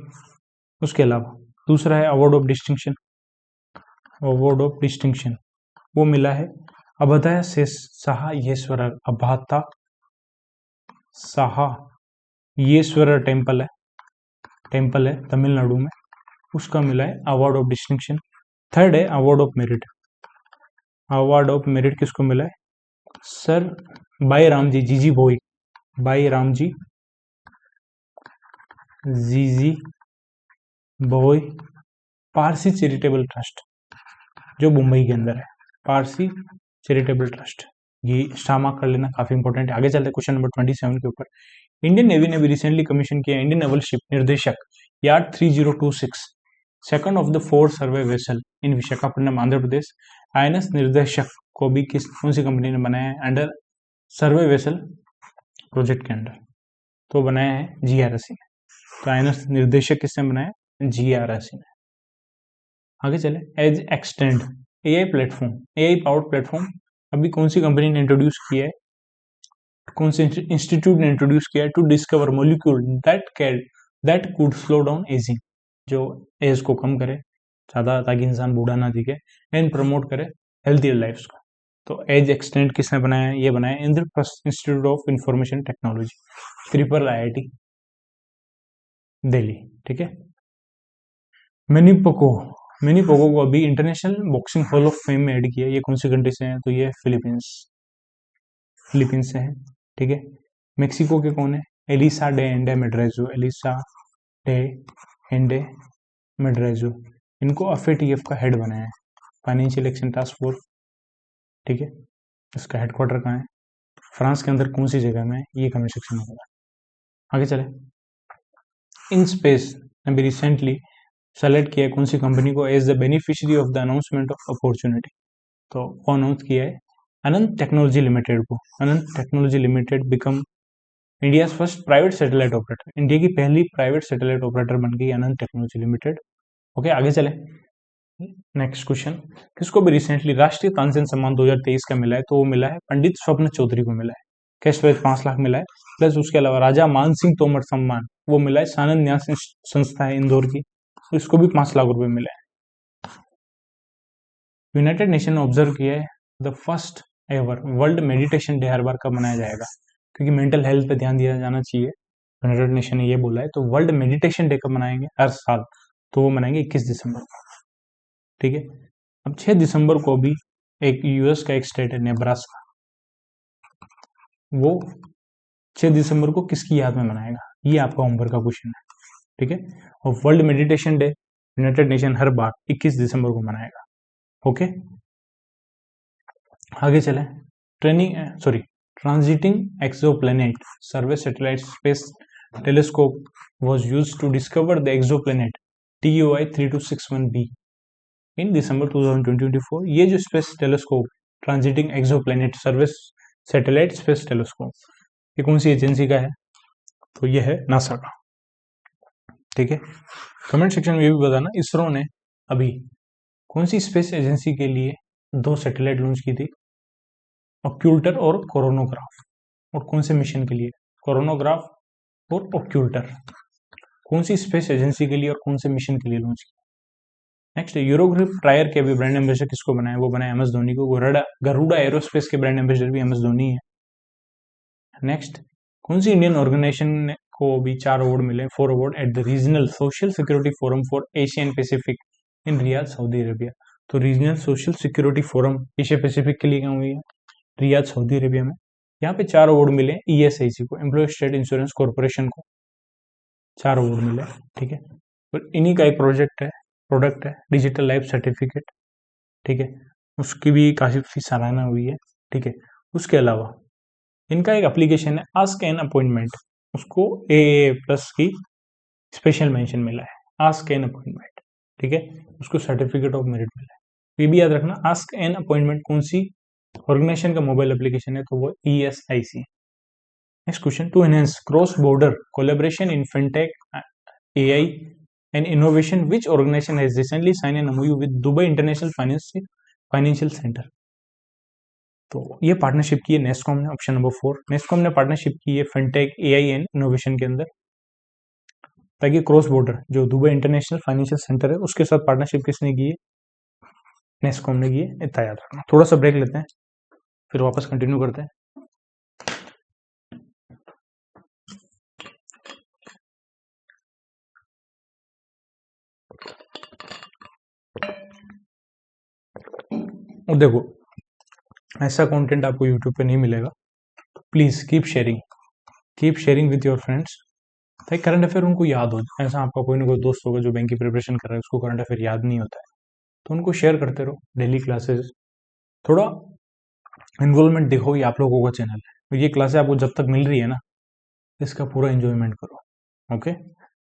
उसके अलावा दूसरा है award of distinction. Award of distinction वो मिला है अभय से साहा येश्वरर, अभाता साहा येश्वरर टेम्पल है तमिलनाडु में, उसका मिला है अवार्ड ऑफ डिस्टिंक्शन। थर्ड है award of merit. Award of merit किसको मिला है? सर बाई राम जी जीजी भोई, बाई राम जी जीजी भोई पारसी चैरिटेबल ट्रस्ट, जो मुंबई के अंदर है, पारसी चैरिटेबल ट्रस्ट। ये स्टार मार्क कर लेना, काफी इंपॉर्टेंट है। आगे चलते हैं क्वेश्चन नंबर 27 के ऊपर। इंडियन नेवी ने भी रिसेंटली कमीशन किया इंडियन नेवल शिप निर्देशक yard 3026, second of the 4 survey vessel in Visakhapatnam Andhra Pradesh. INS निर्देशक को भी कौन सी कंपनी ने बनाया है? अंडर सर्वे वेसल प्रोजेक्ट के अंडर, तो बनाया है जीआरएससी ने। तो आईएनएस निर्देशक किसने बनाया? जीआरएससी ने। आगे चले, AgeXtend AI platform, AI powered platform अभी कौन सी कंपनी ने इंट्रोड्यूस किया है? कौन से इंस्टीट्यूट ने इंट्रोड्यूस किया है? To discover molecule that could slow down ageing, जो एज को कम करे ज्यादा, ताकि इंसान बूढ़ा ना दिखे, एंड प्रमोट करे हेल्थी लाइफ को। तो एज एक्सटेंड किसने बनाया है? ये बनाया Indraprastha institute of information technology, triple IIT Delhi, ठीक है। मिनीपोको को अभी international boxing hall of fame में ऐड किया। ये कौन सी कंट्री से है? तो ये फिलीपींस से है, ठीक है। मेक्सिको के कौन है? एलिसा डे एंडे मेड्रेजो, एलिसा डे एंडे मेड्रेजो, इनको एफएटीएफ का हेड बनाया है, फाइनेंशियल एक्शन टास्क फोर्स, ठीक है। इसका हेडक्वार्टर कहाँ है? फ्रांस के अंदर कौन सी जगह में है? ये कमेंट सेक्शन में होगा। आगे चले, इन स्पेस अभी रिसेंटली सेलेक्ट किया है कौन सी कंपनी को as the beneficiary of the announcement of opportunity? तो वो अनाउंस किया है अनंत टेक्नोलॉजी लिमिटेड को। Ananth technology limited become India first private satellite operator, India की पहली प्राइवेट सैटेलाइट ऑपरेटर बन गई अनंत टेक्नोलॉजी लिमिटेड। ओके, आगे चले, नेक्स्ट क्वेश्चन। किसको भी रिसेंटली राष्ट्रीय तानसेन सम्मान 2023 का मिला है? तो वो मिला है पंडित स्वप्न चौधरी को मिला है, कैश प्राइज 5 लाख मिला है। प्लस उसके अलावा राजा मान सिंह तोमर सम्मान वो मिला है, सानंद न्यास संस्था है इंदौर की, तो इसको भी 5 लाख रुपए मिला है। यूनाइटेड नेशन ने ऑब्जर्व किया है the first ever world meditation day हर बार कब मनाया जाएगा? क्योंकि मेंटल हेल्थ पे ध्यान दिया जाना चाहिए, यूनाइटेड नेशन ने ये बोला है। तो वर्ल्ड मेडिटेशन डे कब मनाएंगे? हर साल, तो वो मनाएंगे 21 दिसंबर को, ठीक है। अब 6 दिसंबर को भी एक यूएस का एक स्टेट है नेब्रास्का, वो 6 दिसंबर को किसकी याद में मनाएगा? ये आपका होमवर्क का क्वेश्चन है, ठीक है। और world meditation day United Nation हर बार 21 दिसंबर को मनाएगा, ओके। आगे चले, transiting exoplanet survey satellite space telescope was used to discover the exoplanet TOI 3261b in December 2024। ये जो space telescope transiting exoplanet service satellite space telescope, ये कौन सी एजेंसी का है? तो ये है नासा का, ठीक है। कमेंट सेक्शन में ये भी बताना इसरो ने अभी कौन सी स्पेस एजेंसी के लिए 2 सैटेलाइट लॉन्च की थी? ऑक्यूल्टर और कोरोनोग्राफ। और कौन से मिशन के लिए? कोरोनोग्राफ और ऑक्यूल्टर, कौन सी स्पेस एजेंसी के लिए और कौन से मिशन के लिए लॉन्च किया? नेक्स्ट, यूरोग्रिप टायर के अभी ब्रांड एम्बेसडर किसको बनाया? वो बनाया MS धोनी को। गरुड़ा एरोस्पेस के ब्रांड एम्बेसडर भी MS धोनी है। नेक्स्ट, कौन सी इंडियन ऑर्गेनाइजेशन को भी 4 अवार्ड मिले, 4 award at the regional social security forum for Asia and Pacific in Riyadh Saudi Arabia. तो regional social security forum Asia Pacific के लिए क्या हुई है? रियाद सऊदी अरेबिया में। यहाँ पे 4 अवार्ड मिले ESIC को, एम्प्लॉय स्टेट इंश्योरेंस कॉर्पोरेशन को 4 अवार्ड मिले, ठीक है। और इन्हीं का एक प्रोडक्ट है डिजिटल लाइफ सर्टिफिकेट, ठीक है, उसकी भी काफी सराहना हुई है, ठीक है। उसके अलावा इनका एक एप्लीकेशन है आस्क एन अपॉइंटमेंट, उसको AA+ की स्पेशल मेंशन मिला है, आस्क एन अपॉइंटमेंट, ठीक है, उसको सर्टिफिकेट ऑफ मेरिट मिला है। ये भी याद रखना, आस्क एन अपॉइंटमेंट कौन सी ऑर्गेनाइजेशन का मोबाइल एप्लीकेशन है? तो वो ESIC, next question, to enhance cross border collaboration in fintech, AI and innovation, which organisation has recently sign an MOU with Dubai international financial centre. तो ये partnership की है नेस्कॉम ने, ऑप्शन नंबर 4। नेस्कॉम ने पार्टनरशिप की है फिनटेक, एआई एंड इनोवेशन के अंदर, ताकि क्रॉस बॉर्डर जो दुबई इंटरनेशनल फाइनेंशियल सेंटर है उसके साथ पार्टनरशिप किसने की है, नेस्कॉम ने की है। इतना याद रखना। थोड़ा सा ब्रेक लेते हैं, फिर वापस कंटिन्यू करते हैं। और देखो, ऐसा कंटेंट आपको यूट्यूब पे नहीं मिलेगा, please keep sharing with your friends, ताकि करंट अफेयर उनको याद हो। ऐसा आपका कोई ना कोई दोस्त होगा जो बैंक की प्रिपरेशन कर रहा है, उसको करंट अफेयर याद नहीं होता है, तो उनको शेयर करते रहो। डेली क्लासेस, थोड़ा इन्वॉल्वमेंट दिखाओ, ये आप लोगों का चैनल है, तो ये क्लासेस आपको जब तक मिल रही है ना, इसका पूरा एंजॉयमेंट करो। ओके,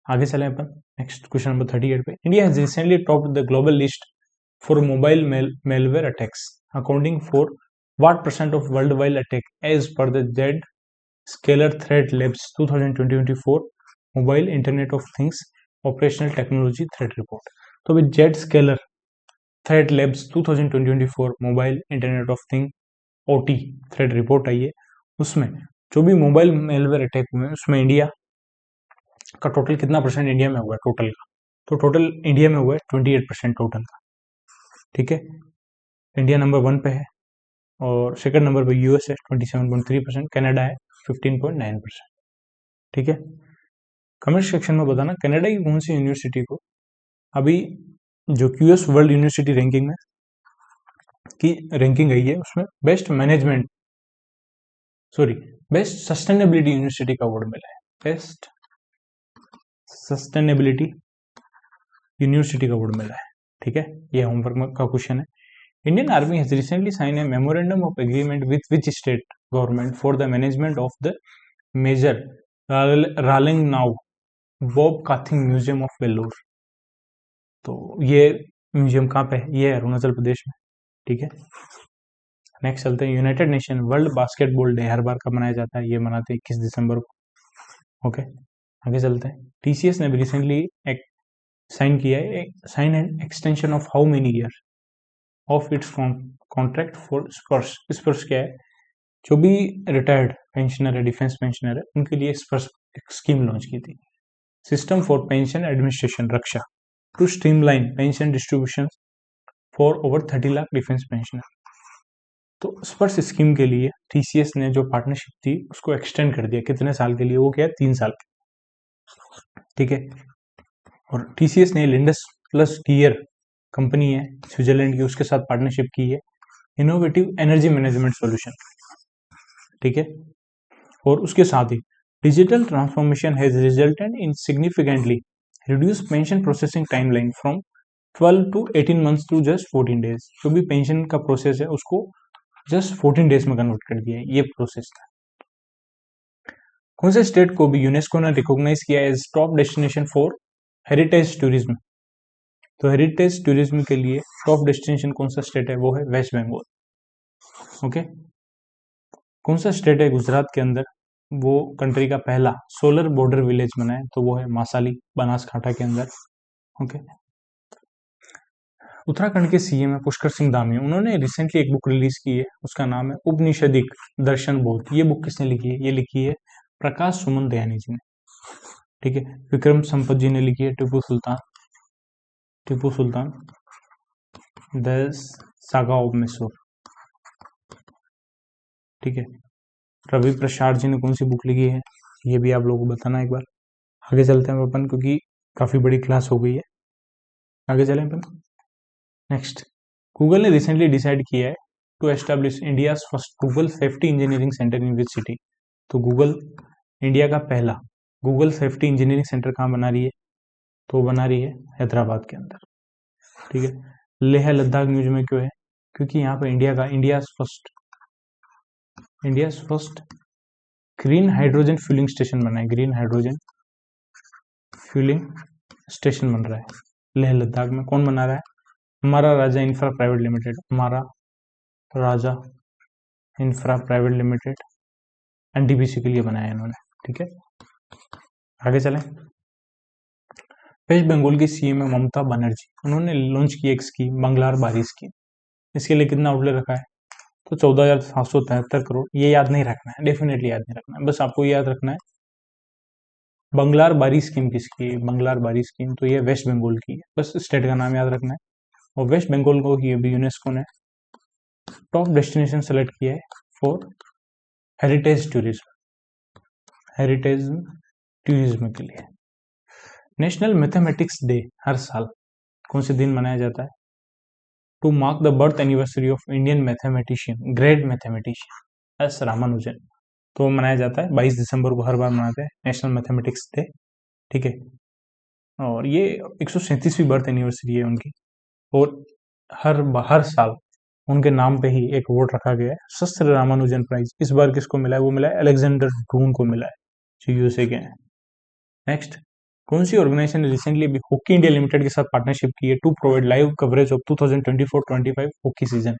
आगे चले अपन नेक्स्ट क्वेश्चन नंबर 38 पे। India has recently topped the global list for mobile malware attacks, accounting for what percent of worldwide attack as per the Zscaler Threat Labs 2024 Mobile Internet of Things Operational Technology Threat Report। तो अभी Zscaler Threat Labs 2024 mobile internet of thing OT threat report आई है। उसमें जो भी mobile malware attack हुए हैं उसमें इंडिया का टोटल कितना परसेंट इंडिया में हुआ है टोटल का, तो टोटल इंडिया में हुआ है 28% टोटल का। ठीक है, इंडिया नंबर 1 पे है और सेकंड नंबर पे यूएस है 27.3%, कनाडा है 15.9%। ठीक है, कमेंट सेक्शन में बताना कनाडा की कौन सी यूनिवर्सिटी को अभी जो क्यूएस वर्ल्ड यूनिवर्सिटी रैंकिंग में की रैंकिंग आई है उसमें बेस्ट सस्टेनेबिलिटी यूनिवर्सिटी का अवार्ड मिला है। बेस्ट सस्टेनेबिलिटी यूनिवर्सिटी का अवार्ड मिला है। ठीक है, ये होमवर्क का क्वेश्चन है। Indian Army has recently signed a memorandum of agreement with which state government for the management of the major Raleigh Bob Kathing Museum of Vellore। तो ये म्यूजियम कहाँ पे है, ये है अरुणाचल प्रदेश में। ठीक है, नेक्स्ट चलते हैं। United Nation world basketball day हर बार कब मनाया जाता है, ये मनाते हैं 21 दिसंबर को। ओके, आगे चलते हैं। टीसीएस ने भी रिसेंटली साइन किया है, sign and extension of how many year of its contract for SPARSH. SPARSH क्या है, जो भी रिटायर्ड पेंशनर है, डिफेंस पेंशनर है, उनके लिए स्पर्श एक स्कीम लॉन्च की थी, system for pension administration Raksha, to streamline pension distribution for over 30 lakh defence pensioner. तो स्पर्श स्कीम के लिए टीसीएस ने जो पार्टनरशिप थी उसको एक्सटेंड कर दिया। कितने साल के लिए, वो क्या है 3 साल के। ठीक है, और टीसीएस ने लिंडस प्लस टीयर कंपनी है स्विट्जरलैंड की, उसके साथ पार्टनरशिप की है इनोवेटिव एनर्जी मैनेजमेंट सॉल्यूशन। ठीक है, और उसके साथ ही digital transformation has resulted in significantly reduce pension processing timeline from 12 to 18 months to just 14 days. जो भी पेंशन का प्रोसेस है उसको जस्ट 14 डेज में कन्वर्ट कर दिया है, ये प्रोसेस था। कौन से स्टेट को भी यूनेस्को ने रिकॉग्नाइज किया as top destination for heritage tourism. तो हेरिटेज टूरिज्म के लिए टॉप डेस्टिनेशन कौन सा स्टेट है, वो है वेस्ट बंगाल। ओके, कौन सा स्टेट है गुजरात के अंदर वो कंट्री का पहला सोलर बॉर्डर विलेज बना है, तो वो है मासाली, बनासकांठा के अंदर। ओके, उत्तराखंड के सीएम है पुष्कर सिंह धामी, उन्होंने रिसेंटली एक बुक रिलीज की है, उसका नाम है उपनिषदिक दर्शन बोध। ये बुक किसने लिखी है, ये लिखी है प्रकाश सुमन दयानी जी ने। ठीक है, विक्रम संपत जी ने लिखी है Tipu Sultan the saga of Mysore. ठीक है, रवि प्रसाद जी ने कौन सी बुक लिखी है, ये भी आप लोगों को बताना एक बार। आगे चलते हैं अपन, क्योंकि काफी बड़ी क्लास हो गई है। आगे चलें अपन। नेक्स्ट, गूगल ने रिसेंटली डिसाइड किया है to establish India first Google safety engineering centre in which city. तो गूगल इंडिया का पहला गूगल सेफ्टी इंजीनियरिंग सेंटर कहाँ बना रही है, तो बना रही है हैदराबाद के अंदर। ठीक है, लेह लद्दाख न्यूज में क्यों है, क्योंकि यहाँ पे India first green hydrogen fuelling station बना है, ग्रीन हाइड्रोजन फ्यूलिंग स्टेशन बन रहा है लेह लद्दाख में। कौन बना रहा है, हमारा राजा इंफ्रा प्राइवेट लिमिटेड, हमारा राजा इंफ्रा प्राइवेट लिमिटेड एनटीपीसी के लिए बनाया इन्होंने, ठीक है। आगे चलें। वेस्ट बंगाल की सीएम है ममता बनर्जी, उन्होंने लॉन्च की एक स्कीम बंगलार बारी स्कीम। इसके लिए कितना आउटले रखा है, तो 14,773 करोड़। ये याद नहीं रखना है, डेफिनेटली याद नहीं रखना है, बस आपको याद रखना है बंगलार बारी स्कीम किसकी है। बंगलार बारी स्कीम तो ये वेस्ट बंगाल की है, बस स्टेट का नाम याद रखना है। और वेस्ट बंगाल को ही अभी यूनेस्को ने टॉप डेस्टिनेशन सेलेक्ट किया है for heritage tourism, heritage tourism के लिए। नेशनल मैथमेटिक्स डे हर साल कौन से दिन मनाया जाता है, to mark the birth anniversary of Indian mathematician, great mathematician S Ramanujan. तो मनाया जाता है 22 दिसंबर को, हर बार मनाते हैं नेशनल मैथमेटिक्स डे, ठीक है। और ये 137वीं बर्थ एनिवर्सरी है उनकी। और हर साल उनके नाम पे ही एक अवार्ड रखा गया है, शस्त्र रामानुजन प्राइज। इस बार किसको मिला है, वो मिला है अलेक्जेंडर डून को मिला है, जो यूएसए के हैं। नेक्स्ट, कौन सी ऑर्गेनाइजेशन ने रिसेंटली अभी हॉकी इंडिया लिमिटेड के साथ पार्टनरशिप की है to provide live coverage of 2024-25 hockey season.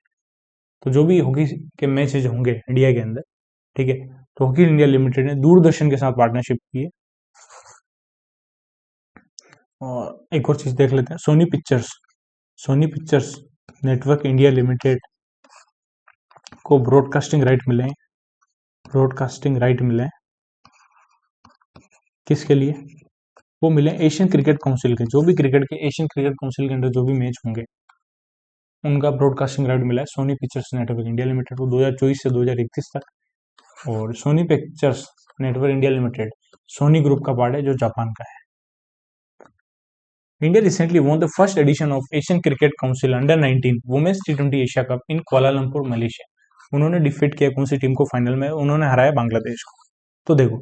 तो जो भी हॉकी के मैचेज होंगे इंडिया के अंदर, ठीक है, तो हॉकी इंडिया लिमिटेड ने दूरदर्शन के साथ पार्टनरशिप की है। और एक और चीज देख लेते हैं, Sony Pictures Network India Limited को ब्रॉडकास्टिंग राइट मिले हैं किसके लिए, वो मिले एशियन क्रिकेट काउंसिल के। जो भी क्रिकेट के एशियन क्रिकेट काउंसिल के अंदर जो भी मैच होंगे उनका ब्रॉडकास्टिंग राइट मिला है Sony Pictures Network India Limited को 2024 से 2031 तक। और Sony Pictures Network India Limited Sony group का पार्ट है जो जापान का है। India recently won the first edition of Asian Cricket Council Under-19 Women's T20 Asia cup in Kuala Lumpur Malaysia. उन्होंने डिफीट किया कौन सी टीम को फाइनल में, उन्होंने हराया बांग्लादेश को। तो देखो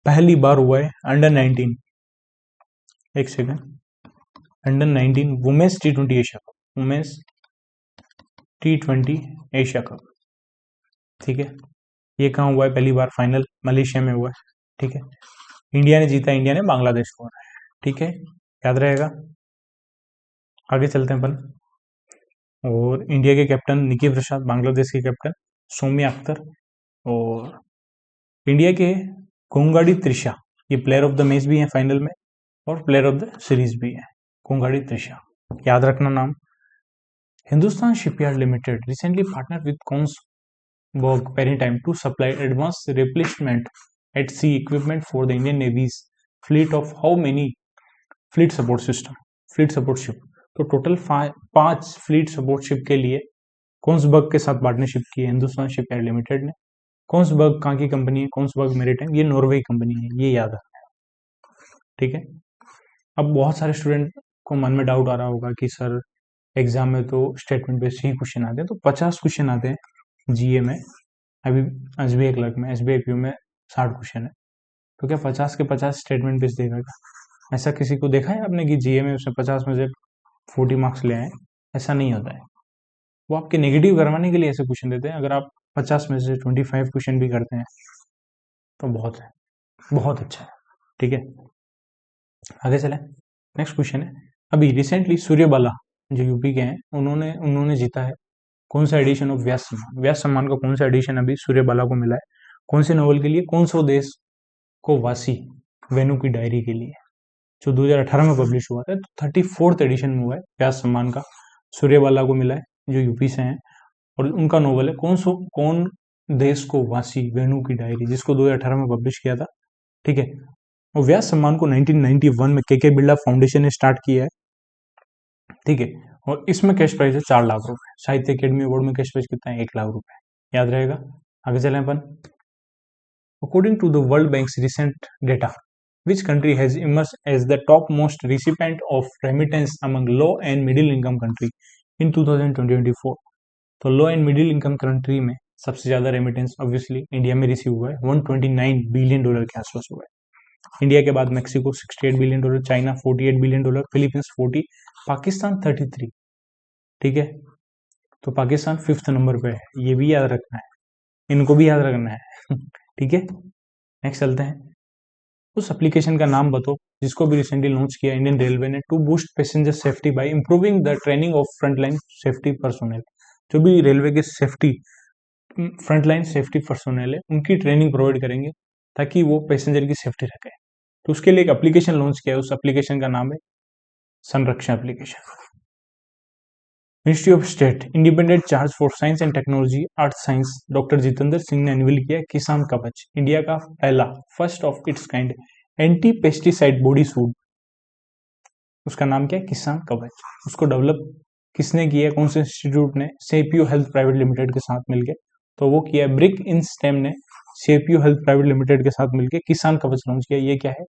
पहली बार हुआ है under 19 women's T20 Asia cup, women's T20 Asia cup, ठीक है। ये कहाँ हुआ है, पहली बार फाइनल मलेशिया में हुआ है, ठीक है। इंडिया ने जीता, इंडिया ने बांग्लादेश को हराया, ठीक है, याद रहेगा। आगे चलते हैं अपन। और इंडिया के कैप्टन निकी प्रसाद, बांग्लादेश के कैप्टन सौम्या अख्तर, और इंडिया के कोंगाडी त्रिशा, ये प्लेयर ऑफ द मैच भी है फाइनल में और प्लेयर ऑफ द सीरीज भी है, कोंगाडी त्रिशा, याद रखना नाम। Hindustan shipyard limited recently partner with Kongsberg maritime to supply advance replacement at sea equipment for the Indian navy's fleet of how many fleet support ship. तो टोटल 5 फ्लीट सपोर्ट शिप के लिए कोन्सबर्ग के साथ पार्टनरशिप की है हिंदुस्तान शिपयार्ड लिमिटेड ने। कोन्सबर्ग कहाँ की कंपनी है, कोन्सबर्ग मैरीटाइम, ये नॉर्वे की कंपनी है, ये याद रखना है, ठीक है। अब बहुत सारे स्टूडेंट को मन में डाउट आ रहा होगा कि सर एग्जाम में तो स्टेटमेंट बेस्ड ही क्वेश्चन आते हैं, तो 50 क्वेश्चन आते हैं जीए में, अभी एसबीआई क्लर्क में, एसबीआई पीओ में 60 क्वेश्चन है, तो क्या 50 के 50 स्टेटमेंट बेस्ड देगा क्या? ऐसा किसी को देखा है आपने कि जीए में उसने 50 में से 40 मार्क्स ले आए? ऐसा नहीं होता है, वो आपके नेगेटिव करवाने के लिए ऐसे क्वेश्चन देते हैं। अगर आप 50 में से 25 क्वेश्चन भी करते हैं तो बहुत है, बहुत अच्छा है, ठीक है। आगे चले, नेक्स्ट क्वेश्चन है, अभी रिसेंटली सूर्यबाला जो यूपी के हैं उन्होंने जीता है कौन सा एडिशन ऑफ व्यास सम्मान। व्यास सम्मान का कौन सा एडिशन अभी सूर्यबाला को मिला है, कौन से नॉवल के लिए, कौन सो देश को वासी, वेनु की डायरी के लिए, जो 2018 में पब्लिश हुआ था। तो 34th एडिशन में हुआ है व्यास सम्मान का, सूर्यबाला को मिला है जो यूपी से हैं, और उनका नॉवल है कौन देश को वासी, वेनु की डायरी, जिसको 2018 में पब्लिश किया था, ठीक है। और व्यास सम्मान को 1991 में के बिरला फाउंडेशन ने स्टार्ट किया है, ठीक है। और इसमें कैश प्राइस है 4 लाख रुपए। साहित्य अकेडमी अवार्ड में कैश प्राइस कितना है, 1 लाख रुपए, याद रहेगा। आगे चलें अपन। According to the world bank recent data, which country has emerged as the topmost recipient of remittance among low and middle income country in 2024? तो लो एंड मिडिल इनकम कंट्री में सबसे ज्यादा रेमिटेंस ऑब्वियसली इंडिया में receive हुआ है, $129 billion के आसपास हुआ है। इंडिया के बाद Mexico $68 billion, China $48 billion, Philippines 40, Pakistan 33, ठीक है। तो पाकिस्तान 5th नंबर पे है, ये भी याद रखना है, इनको भी याद रखना है ठीक है। नेक्स्ट चलते हैं, उस एप्लीकेशन का नाम बताओ जिसको भी रिसेंटली लॉन्च किया इंडियन रेलवे ने to boost passenger safety by improving the training of frontline safety personnel. जो भी रेलवे की सेफ्टी फ्रंटलाइन सेफ्टी पर्सोनल है उनकी ट्रेनिंग प्रोवाइड करेंगे ताकि वो पैसेंजर की सेफ्टी रखें। तो उसके लिए एक एप्लीकेशन लॉन्च किया है, उस एप्लीकेशन का नाम है संरक्षण application. Ministry of state independent charge for science and technology art science doctor Jitendra Singh ने अनवील किया किसान कवच, इंडिया का पहला first of its kind anti pesticide body suit. उसका नाम क्या है? किसान कवच। उसको डेवलप किसने किया है? कौन से इंस्टीट्यूट ने? सीपीओ हेल्थ प्राइवेट लिमिटेड के साथ मिलकर। तो वो किया है ब्रिक इन स्टेम ने सीपीओ हेल्थ प्राइवेट लिमिटेड के साथ मिलकर किसान कवच लॉन्च किया। ये क्या है?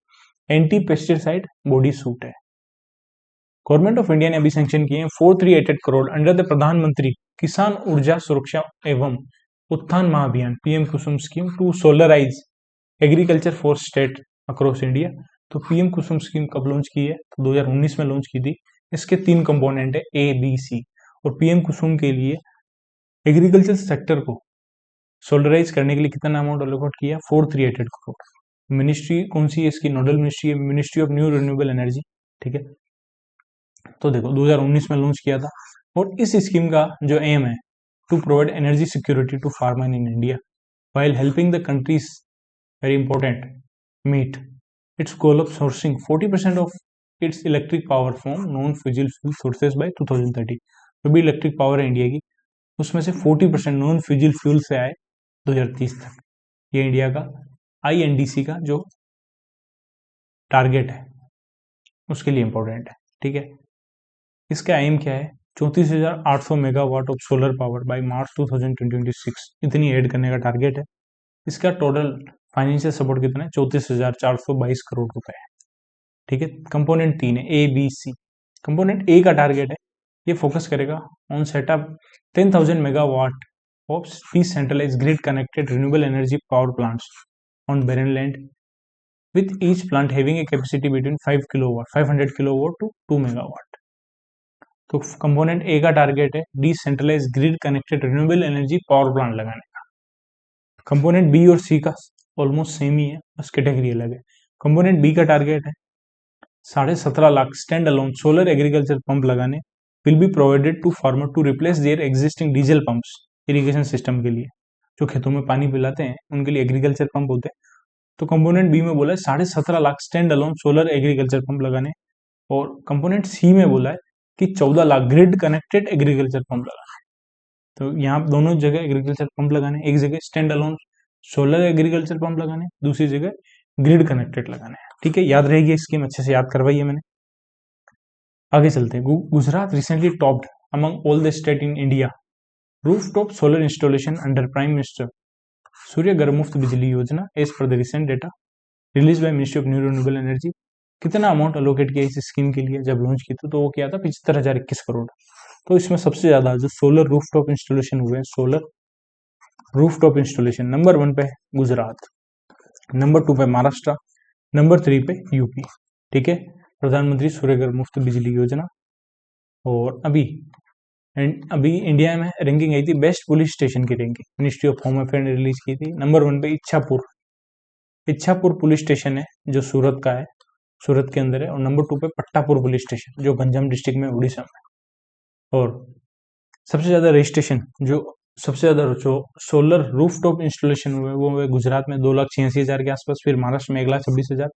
एंटी पेस्टिसाइड बॉडी सूट है। गवर्नमेंट ऑफ इंडिया ने अभी सैंक्शन किए हैं 4388 करोड़ अंडर द प्रधानमंत्री किसान ऊर्जा सुरक्षा evam Utthan Mahabhiyan PM Kusum scheme to solarise agriculture for state across India. तो पीएम कुसुम स्कीम कब लॉन्च की है? तो 2019 में लॉन्च की थी। इसके 3 कंपोनेंट है ए बी सी। और पीएम कुसुम के लिए एग्रीकल्चर सेक्टर को सोलराइज करने के लिए कितना अमाउंट अलोकेट किया? 4388 करोड़। मिनिस्ट्री कौन सी है इसकी? नोडल मिनिस्ट्री है ministry of new renewable energy. ठीक है, तो देखो 2019 में लॉन्च किया था। और इस स्कीम का जो एम है to provide energy security to farmer in India while helping the countries, very important, meet its goal of sourcing 40% of its electric power from non-fossil fuel sources by 2030। जो भी electric power है India की उसमें से 40% non फ्यूजिल fuel से आए 2030 तक। ये इंडिया का INDC का जो टारगेट है उसके लिए इंपॉर्टेंट है। ठीक है, इसका एम क्या है? 34,800 megawatt of solar power by March 2026 इतनी ऐड करने का टारगेट है। इसका टोटल फाइनेंशियल सपोर्ट कितना है? 34,422 करोड़ रुपए है। ठीक है, कंपोनेंट 3 है A B C. Component A का टारगेट है ये फोकस करेगा on setup 10,000 megawatt of decentralise grid connected renewable energy power plants on barren land with each plant having a capacity between 500 kilowatt to 2 megawatt. तो component A का target है decentralise grid connected renewable energy power plant लगाने का। Component B और सी का almost same ही है, बस category अलग है। कंपोनेंट बी का टारगेट है 17.5 lakh stand alone solar agriculture pump लगाने will be provided to farmer to replace their existing diesel pumps irrigation system के लिए। जो खेतों में पानी पिलाते हैं उनके लिए एग्रीकल्चर पंप होते हैं। तो कंपोनेंट बी में बोला है 17.5 lakh stand alone solar agriculture pump लगाने। और कंपोनेंट सी में बोला है कि 14 lakh grid connected agriculture pump लगाने। तो यहाँ दोनों जगह एग्रीकल्चर पंप लगाने, एक जगह stand alone solar agriculture pump लगाने, दूसरी जगह ग्रिड कनेक्टेड लगाने। ठीक है, याद रहेगी स्कीम, अच्छे से याद करवाई है मैंने। आगे चलते हैं। Gujarat recently topped among all the state in India rooftop solar installation under prime minister Surya Ghar Muft Bijli Yojana as per the recent data release by ministry of new renewable energy. कितना अमाउंट अलोकेट किया इस स्कीम के लिए? जब लॉन्च की थी तो वो क्या था? 75,021 करोड़। तो इसमें सबसे ज्यादा जो सोलर रूफटॉप इंस्टॉलेशन हुए हैं, सोलर रूफटॉप इंस्टॉलेशन नंबर 1 पे गुजरात, नंबर 2 पे महाराष्ट्र, नंबर 3 पे यूपी। ठीक है, प्रधानमंत्री सूर्य घर मुफ्त बिजली योजना। और अभी इंडिया में रैंकिंग आई थी बेस्ट पुलिस स्टेशन की ranking, ministry of home affair ने रिलीज की थी। नंबर 1 पे इच्छापुर पुलिस स्टेशन है जो सूरत का है, सूरत के अंदर है। और नंबर 2 पे पट्टापुर पुलिस स्टेशन जो गंजाम डिस्ट्रिक्ट में उड़ीसा में। और सबसे ज्यादा रजिस्ट्रेशन सबसे ज्यादा जो सोलर रूफटॉप इंस्टॉलेशन हुए वो हुए गुजरात में 2,86,000 के आसपास, फिर महाराष्ट्र में 1,26,000,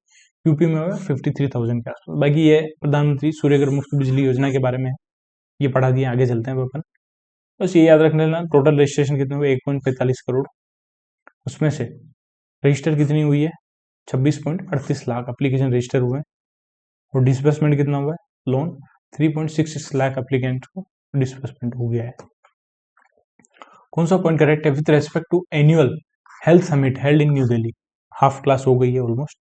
यूपी में हुआ 53,000 के आसपास। बाकी ये प्रधानमंत्री सूर्य घर मुफ्त बिजली योजना के बारे में ये पढ़ा दिया। आगे चलते हैं अपन, बस ये याद रखने लेना टोटल रजिस्ट्रेशन कितने हुए? 1.45 करोड़। उसमें से रजिस्टर कितनी हुई है? 26.38 लाख एप्लीकेशन रजिस्टर हुए। और डिसबर्समेंट कितना हुआ है? लोन 3.66 लाख एप्लीकेंट को डिसबर्समेंट हो गया है। कौन सा पॉइंट करेक्ट है? With respect to annual health summit held in new Delhi. Half class हो गई है ऑलमोस्ट।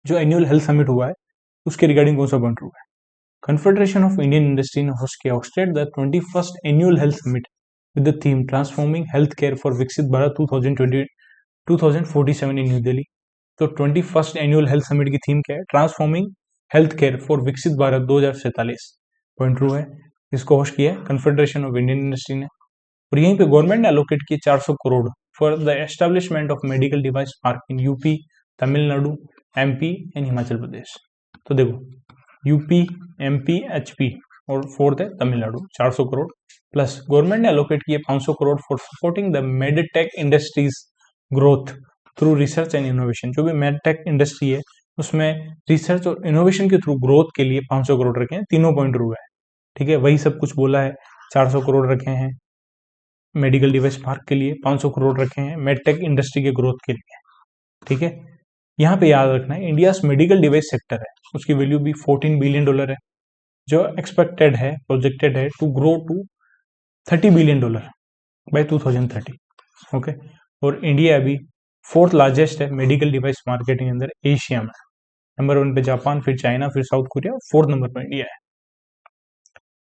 जो एनुअल हेल्थ समिट हुआ है उसके रिगार्डिंग कौन सा पॉइंट हुआ है? कन्फेडरेशन ऑफ इंडियन इंडस्ट्री ने hosted the 21st annual health summit with the theme transforming health care for विकसित भारत 2047 इन न्यू दिल्ली। तो 21st एनुअल हेल्थ समिट की थीम क्या है? ट्रांसफॉर्मिंग हेल्थ केयर फॉर विकसित भारत 2047। पॉइंट टू है, इसको होस्ट किया है कन्फेडरेशन ऑफ इंडियन इंडस्ट्री ने। और यहीं पे गवर्नमेंट ने एलोकेट किए 400 crore for the establishment of medical device park in UP, Tamil Nadu, MP and Himachal Pradesh. तो देखो यूपी, MP, HP और फोर्थ है तमिलनाडु, 400 करोड़ प्लस गवर्नमेंट ने एलोकेट किए 500 crore for supporting the medtech industries growth through research and innovation. जो भी मेडटेक इंडस्ट्री है उसमें रिसर्च और इनोवेशन के थ्रू ग्रोथ के लिए 500 करोड़ रखे हैं, तीनों पॉइंट रू है। ठीक है, वही सब कुछ बोला है। 400 करोड़ रखे हैं मेडिकल डिवाइस पार्क के लिए, 500 करोड़ रखे हैं मेडटेक इंडस्ट्री के ग्रोथ के लिए। ठीक है, यहाँ पे याद रखना है इंडिया मेडिकल डिवाइस सेक्टर है, उसकी वैल्यू भी $14 बिलियन है, जो एक्सपेक्टेड है, प्रोजेक्टेड है to grow to $30 billion by 2030। Okay, और इंडिया अभी 4th लार्जेस्ट है मेडिकल डिवाइस मार्केट के अंदर एशिया में। नंबर 1 पे जापान, फिर चाइना, फिर साउथ कोरिया, 4th नंबर पर इंडिया है।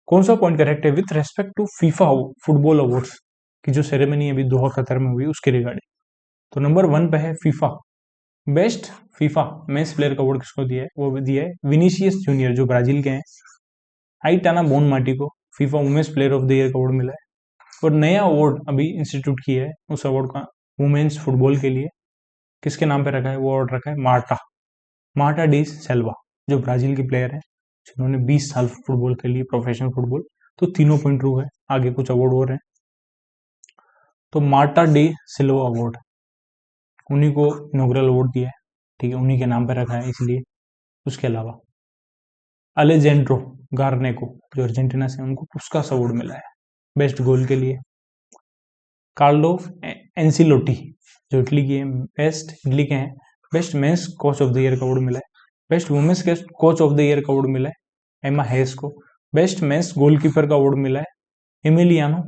कौन सा पॉइंट करेक्ट है with respect to FIFA football awards की जो सेरेमनी अभी दोहा कतर में हुई उसके रिगार्डिंग? तो नंबर 1 पे है FIFA best FIFA men's player का अवार्ड किसको दिया है? वो दिया है विनीसियस जूनियर जो ब्राजील के हैं। आइटाना बोनमाटी को FIFA women's player of the year का अवार्ड मिला है। और नया अवार्ड अभी इंस्टीट्यूट किया है, उस अवार्ड का वुमेन्स फुटबॉल के लिए किसके नाम पे रखा है? वो अवार्ड रखा है मार्टा डी सेल्वा, जो ब्राजील की प्लेयर है, जिन्होंने 20 साल फुटबॉल के लिए, प्रोफेशनल फुटबॉल। तो तीनों पॉइंट रू है, आगे कुछ अवार्ड और हैं। तो मार्टा डी सिल्वा अवार्ड उन्हीं को इनॉग्रल अवार्ड दिया है, ठीक है, उन्हीं के नाम पे रखा है इसलिए। उसके अलावा अलेजेंड्रो गार्नेको जो अर्जेंटीना से, उनको पुस्कास अवार्ड मिला है बेस्ट गोल के लिए। कार्लो एंसिलोटी जो इटली के हैं, best men's coach of the year का अवार्ड मिला है। Best women's coach of the year का अवार्ड मिला है एमा हेस को। बेस्ट मेंस गोलकीपर का अवार्ड मिला है एमिलियानो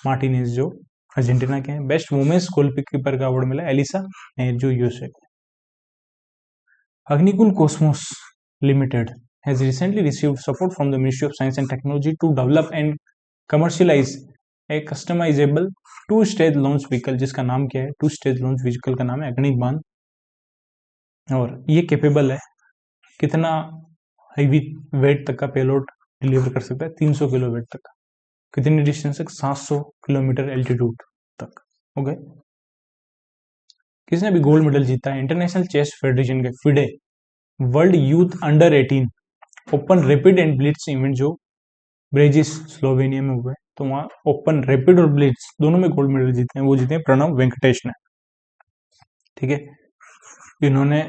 मार्टिनेज जो अर्जेंटीना के हैं। बेस्ट वुमेन्स गोलकीपर का अवार्ड मिला है एलिसा नेर जो यूएसए के। Agnikul Cosmos Limited has recently received support from the Ministry of Science and Technology to develop and commercialize a customizable two-stage launch vehicle, जिसका नाम क्या है? टू स्टेज लॉन्च व्हीकल का नाम है अग्निबाण। और ये कैपेबल है कितना हेवी वेट तक का पेलोड डिलीवर कर सकता है? 300 किलो वेट तक। कितनी डिस्टेंस तक? 700 किलोमीटर एल्टीट्यूड तक। ओके, किसने भी गोल्ड मेडल जीता है? इंटरनेशनल चेस फेडरेशन के FIDE world youth under 18 open rapid and Blitz event जो ब्रेजिस स्लोवेनिया में हुआ है, तो वहां ओपन रैपिड और ब्लिट्स दोनों में गोल्ड मेडल जीते हैं। वो जीते हैं प्रणव वेंकटेश ने। ठीक है, इन्होंने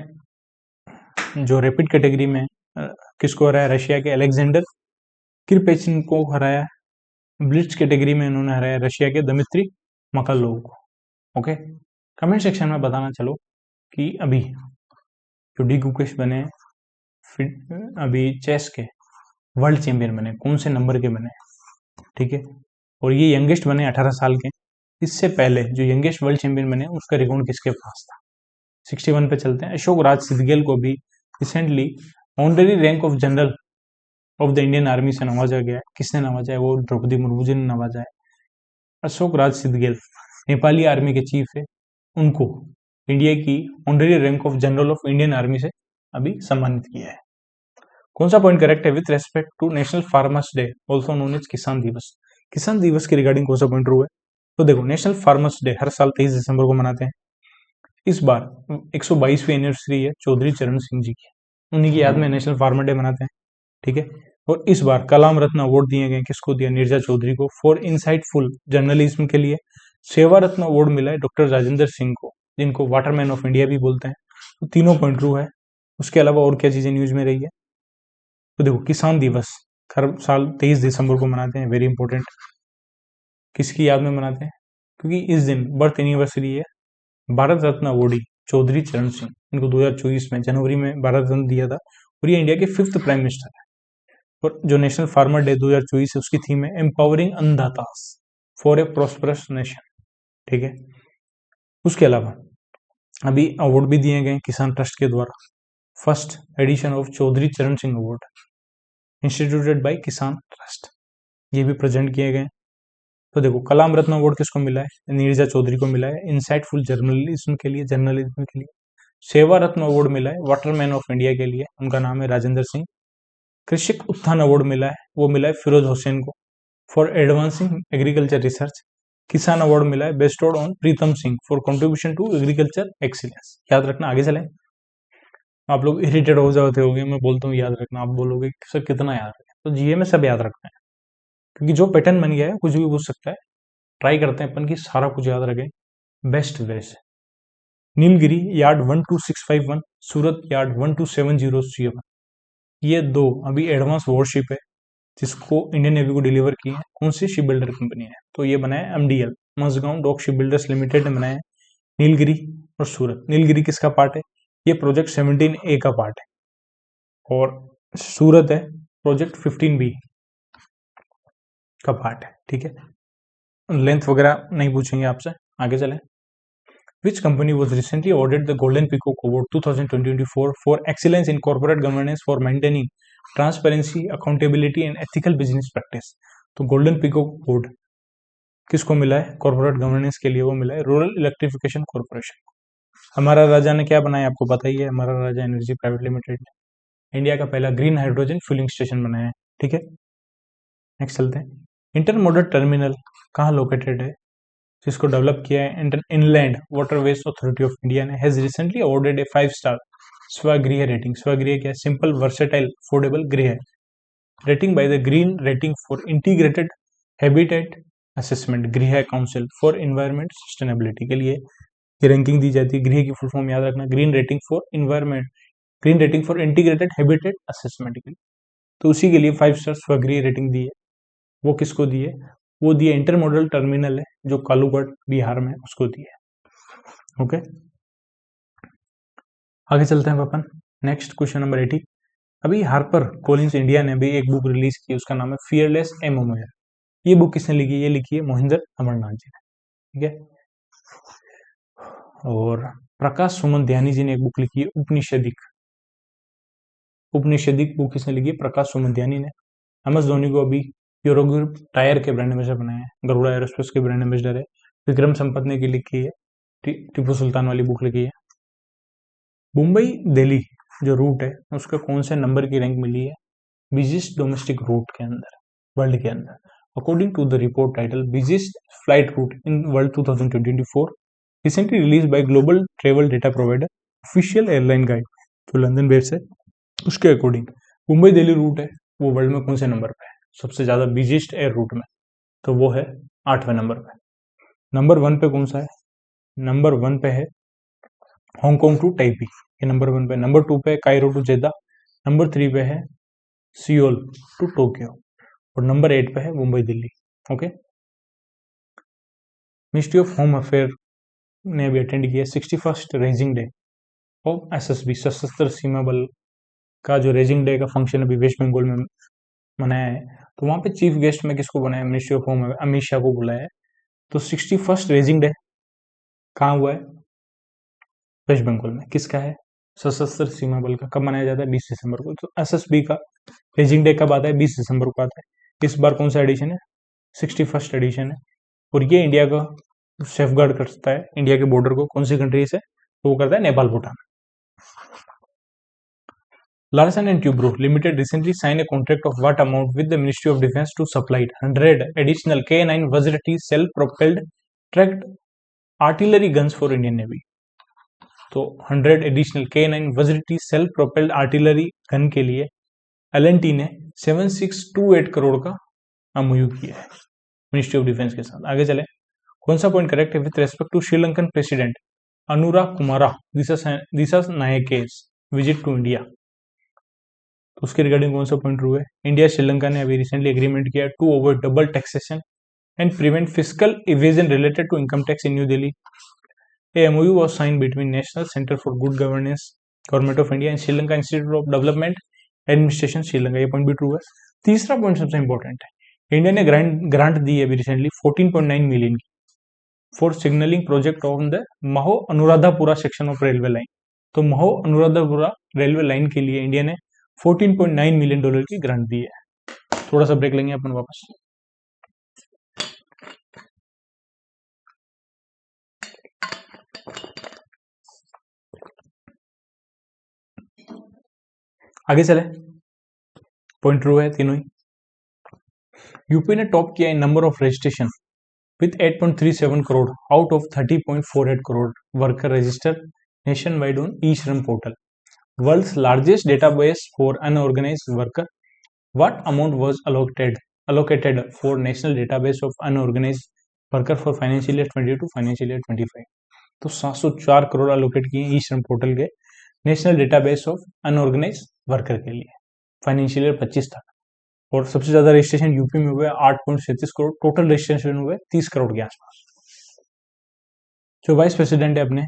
जो रैपिड कैटेगरी में किसको हराया? रशिया के अलेक्जेंडर किरपेचिन को हराया। ब्लिट्स कैटेगरी में इन्होंने हराया रशिया के दमित्री मकालोव को। ओके, कमेंट सेक्शन में बताना चलो कि अभी जो डी गुकेश बने अभी चेस के वर्ल्ड चैंपियन बने, कौन से नंबर के बने? ठीक है, और ये यंगेस्ट बने 18 साल के। इससे पहले जो यंगेस्ट वर्ल्ड चैंपियन बने उसका रिकॉर्ड किसके पास था? 61 पे चलते हैं। अशोक राज सिद्धगेल को भी recently honorary rank of general of the Indian army से नवाजा गया है। किसने नवाजा है? वो द्रौपदी मुर्मू जी ने नवाजा है। अशोक राज सिद्धगेल नेपाली आर्मी के चीफ है, उनको इंडिया की honorary rank of general of Indian army से अभी सम्मानित किया है। कौन सा पॉइंट करेक्ट है with respect to national farmers day also known as Kisan Diwas? किसान दिवस के रिगार्डिंग कौन सा पॉइंट ट्रू है? तो देखो, नेशनल फार्मर्स डे हर साल 23 दिसंबर को मनाते हैं। इस बार 122वीं एनिवर्सरी है चौधरी चरण सिंह जी की, उन्हीं की याद में नेशनल फार्मर डे मनाते हैं। ठीक है, और इस बार कलाम रत्न अवार्ड दिए गए, किसको दिया? नीरजा चौधरी को फॉर इनसाइटफुल जर्नलिज्म के लिए। सेवा रत्न अवार्ड मिला है डॉक्टर राजेंद्र सिंह को, जिनको वाटरमैन ऑफ इंडिया भी बोलते हैं। तो तीनों पॉइंट ट्रू है। उसके अलावा और क्या चीजें न्यूज में रही है? तो देखो, किसान दिवस हर साल 23 दिसंबर को मनाते हैं, वेरी इंपॉर्टेंट। किसकी याद में मनाते हैं? क्योंकि इस दिन बर्थ एनिवर्सरी है भारत रत्न अवॉर्डी चौधरी चरण सिंह। इनको 2024 में जनवरी में भारत रत्न दिया था, और ये इंडिया के 5th प्राइम मिनिस्टर है। और जो नेशनल फार्मर डे 2024 है उसकी थीम है एम्पावरिंग अन्नदातास फॉर ए प्रॉस्परस नेशन। ठीक है, उसके अलावा अभी अवार्ड भी दिए गए किसान ट्रस्ट के द्वारा। फर्स्ट एडिशन ऑफ चौधरी चरण सिंह अवार्ड इंस्टीट्यूटेड बाय किसान ट्रस्ट, ये भी प्रेजेंट किए गए। तो देखो, कलाम रत्न अवार्ड किसको मिला है? नीरजा चौधरी को मिला है इनसाइटफुल जर्नलिज्म के लिए। सेवा रत्न अवार्ड मिला है वाटरमैन ऑफ इंडिया के लिए, उनका नाम है राजेंद्र सिंह। कृषक उत्थान अवार्ड मिला है, वो मिला है फिरोज हुसैन को for advancing agriculture research. Kisan award मिला है bestowed on Pritam Singh for contribution to agriculture excellence. याद रखना, आगे चलें। आप लोग इरिटेट हो जाते होंगे, मैं बोलता हूँ याद रखना, आप बोलोगे सर कितना याद रखें? तो जीए में सब याद रखना है, क्योंकि जो पैटर्न बन गया है कुछ भी पूछ सकता है। ट्राई करते हैं अपन की सारा कुछ याद रखें बेस्ट वे से। नीलगिरी यार्ड 12651, सूरत यार्ड 12707, ये दो अभी एडवांस वॉरशिप है जिसको इंडियन नेवी को डिलीवर की है। कौन सी शिप बिल्डर कंपनी है? तो ये बनाया है MDL, Mazagon Dock Ship Builders Limited ने बनाया है नीलगिरी और सूरत। नीलगिरी किसका पार्ट है? ये प्रोजेक्ट 17A का पार्ट है और सूरत है प्रोजेक्ट 15B का पार्ट है। ठीक है, लेंथ वगैरह नहीं पूछेंगे आपसे, आगे चलें। Which company was recently awarded the Golden Peacock Award 2024 for excellence in corporate governance for maintaining transparency, accountability and ethical business practice? तो गोल्डन पीकॉक अवार्ड किसको मिला है? कॉर्पोरेट गवर्नेंस के लिए वो मिला है रूरल इलेक्ट्रिफिकेशन कॉर्पोरेशन। हमारा राजा ने क्या बनाया आपको पता ही है, हमारा राजा एनर्जी प्राइवेट लिमिटेड ने इंडिया का पहला ग्रीन हाइड्रोजन फ्यूलिंग स्टेशन बनाया है। ठीक है, नेक्स्ट चलते हैं। इंटरमोडल टर्मिनल कहाँ लोकेटेड है? जिसको डेवलप किया है inland waterways authority of India ने has recently awarded a 5 star Swagriha rating. Swagriha क्या है? Simple versatile affordable Griha rating by the green rating for integrated habitat assessment Griha council for environment sustainability के लिए ये रैंकिंग दी जाती है। गृह की फुल फॉर्म याद रखना, green rating for environment, green rating for integrated habitat assessment के लिए। तो उसी के लिए 5 स्टार स्वगृह रेटिंग दी है। वो किसको दी है? वो दिए इंटरमोडल टर्मिनल है जो कालूगढ़ बिहार में, उसको दिया। ओके, आगे चलते हैं अपन। Next question number 80। अभी हार्पर कोलिंस इंडिया ने भी एक बुक रिलीज की, उसका नाम है फियरलेस ए मेमोयर। ये बुक किसने लिखी? ये लिखी है मोहिंदर अमरनाथ जी ने। ठीक है, और प्रकाश सुमंध्यानी जी ने एक बुक लिखी है उपनिषदिक। उपनिषदिक बुक किसने लिखी है? प्रकाश सुमंध्यानी ने। MS धोनी को अभी यूरोग्रुप टायर के ब्रांड एम्बेसडर बनाए हैं, गरुड़ा एरोस्पेस के ब्रांड एम्बेसडर है। विक्रम संपत ने की लिखी है टीपू सुल्तान वाली बुक लिखी है। मुंबई दिल्ली जो रूट है उसका कौन से नंबर की रैंक मिली है बिजिएस्ट डोमेस्टिक रूट के अंदर, वर्ल्ड के अंदर? According to the report title busiest flight route in world 2024 recently release by global travel data provider Official Airline Guide जो लंदन बेस्ड है, उसके अकॉर्डिंग मुंबई दिल्ली रूट है वो वर्ल्ड में कौन से नंबर पे है सबसे ज्यादा बिजिएस्ट एयर रूट में? तो वो है 8वें नंबर पे। नंबर 1 पे कौन सा है? नंबर 1 पे है हांगकांग टू टाइपी, ये नंबर 1 पे। नंबर 2 पे कायरो टू जेदा। नंबर 3 पे है सियोल टू टोक्यो और नंबर 8 पे है Mumbai Delhi. Okay, ministry of home affair ने अभी अटेंड किया 61st raising day of SSB सशस्त्र सीमा बल का जो रेजिंग डे का फंक्शन अभी वेस्ट बंगाल में मनाया है। तो वहां पे चीफ गेस्ट में किसको बनाया? Ministry of home Amit Shah को बुलाया है। तो 61st रेजिंग डे कहाँ हुआ है? वेस्ट बंगाल में। किसका है? सशस्त्र सीमा बल का। कब मनाया जाता है? 20 दिसंबर को। तो SSB का रेजिंग डे कब आता है? 20 दिसंबर को आता है। इस बार कौन सा एडिशन है? 61st एडिशन है और ये इंडिया का सेफ गार्ड करता है, इंडिया के बॉर्डर को। कौन सी कंट्री से? तो वो करता है Nepal Bhutan. Larsen and Toubro Limited recently signed a contract of what amount with the Ministry of Defence to supply 100 additional K9 Vajra-T self-propelled tracked artillery guns for Indian Navy. तो 100 additional K9 Vajra-T self-propelled artillery gun के लिए L&T ने 7628 करोड़ का MOU किया है ministry of defence के साथ। आगे चले, कौन सा पॉइंट करेक्ट है with respect to Sri Lankan president Anura Kumara Dissanayake's visit to India? तो उसके रिगार्डिंग कौन सा पॉइंट ट्रू है? इंडिया श्रीलंका ने अभी रिसेंटली एग्रीमेंट किया to avoid double taxation and prevent fiscal evasion related to income tax in new Delhi. A MOU was signed between National Center for Good Governance, Government of India and Sri Lanka Institute of Development Administration Sri Lanka. ये point भी true है। तीसरा point सबसे important है, India ने grant दी है अभी रिसेंटली 14.9 मिलियन की for signalling project on the Maho Anuradhapura section of railway line. तो महो अनुराधापुरा रेलवे लाइन के लिए इंडिया ने 14.9 मिलियन डॉलर की ग्रांट दी है। थोड़ा सा ब्रेक लेंगे अपन वापस। आगे चले, पॉइंट ट्रू है तीनों ही। यूपी ने टॉप किया in number of registration with 8.37 crore out of 30.48 crore worker register nation wide on e-Shram portal, world's largest database for unorganized worker. What amount was allocated allocated for national database of unorganized worker for financial year 22 to financial year 25। तो 704 crore allocate किए ई Shram portal के national database of unorganised worker के लिए financial year 25 तक। और सबसे ज्यादा registration UP में हुए 8.37 करोड़, टोटल रजिस्ट्रेशन हुए 30 करोड़ के आसपास। जो वाइस प्रेसिडेंट है अपने